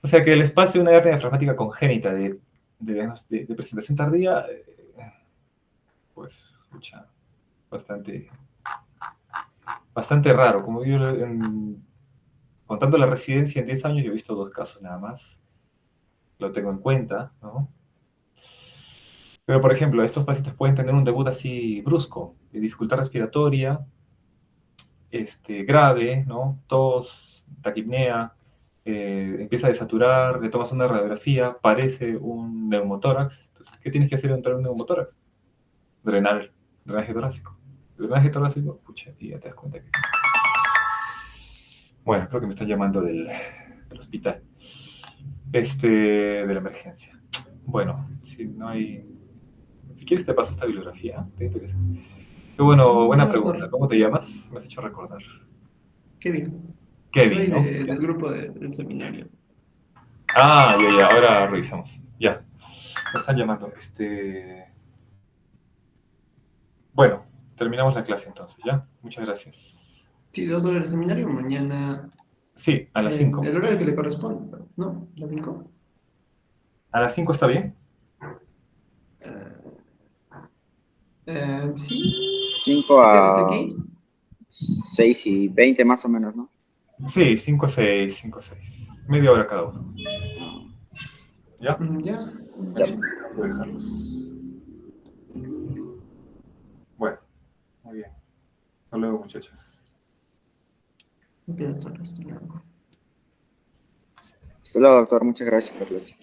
o sea que el espacio de una hernia diafragmática congénita de presentación tardía, pues, escucha, bastante, bastante raro. Como yo, contando la residencia en 10 años, yo he visto 2 casos nada más. Lo tengo en cuenta, ¿no? Pero, por ejemplo, estos pacientes pueden tener un debut así brusco, de dificultad respiratoria, grave, ¿no? Tos, taquipnea, empieza a desaturar, le tomas una radiografía, parece un neumotórax. Entonces, ¿qué tienes que hacer ante un neumotórax? Drenaje torácico. Drenaje torácico, pucha, y ya te das cuenta que... Bueno, creo que me están llamando del hospital. De la emergencia. Bueno, si no hay... Si quieres te paso esta bibliografía, ¿te interesa? Qué bueno, Ya, buena pregunta. doctor. ¿Cómo te llamas? Me has hecho recordar. Kevin. Soy Kevin, ¿no? Ya. del grupo del seminario. Ah, ya, ahora revisamos. Ya, me están llamando. Bueno, terminamos la clase entonces, ¿ya? Muchas gracias. Sí, 2 horas del seminario. Mañana, Sí, a las 5. el horario que le corresponde, ¿no? ¿Las 5? ¿A las 5 está bien? Sí, 5 ¿qué hora está a aquí? 6:20 más o menos, ¿no? Sí, 5 a 6, 5 a 6. Media hora cada uno. ¿Ya? Ya. Ya. Voy a dejarlos. Bueno, muy bien. Hasta luego, muchachos. Ok, hasta luego. Hasta luego, doctor. Muchas gracias por la clase.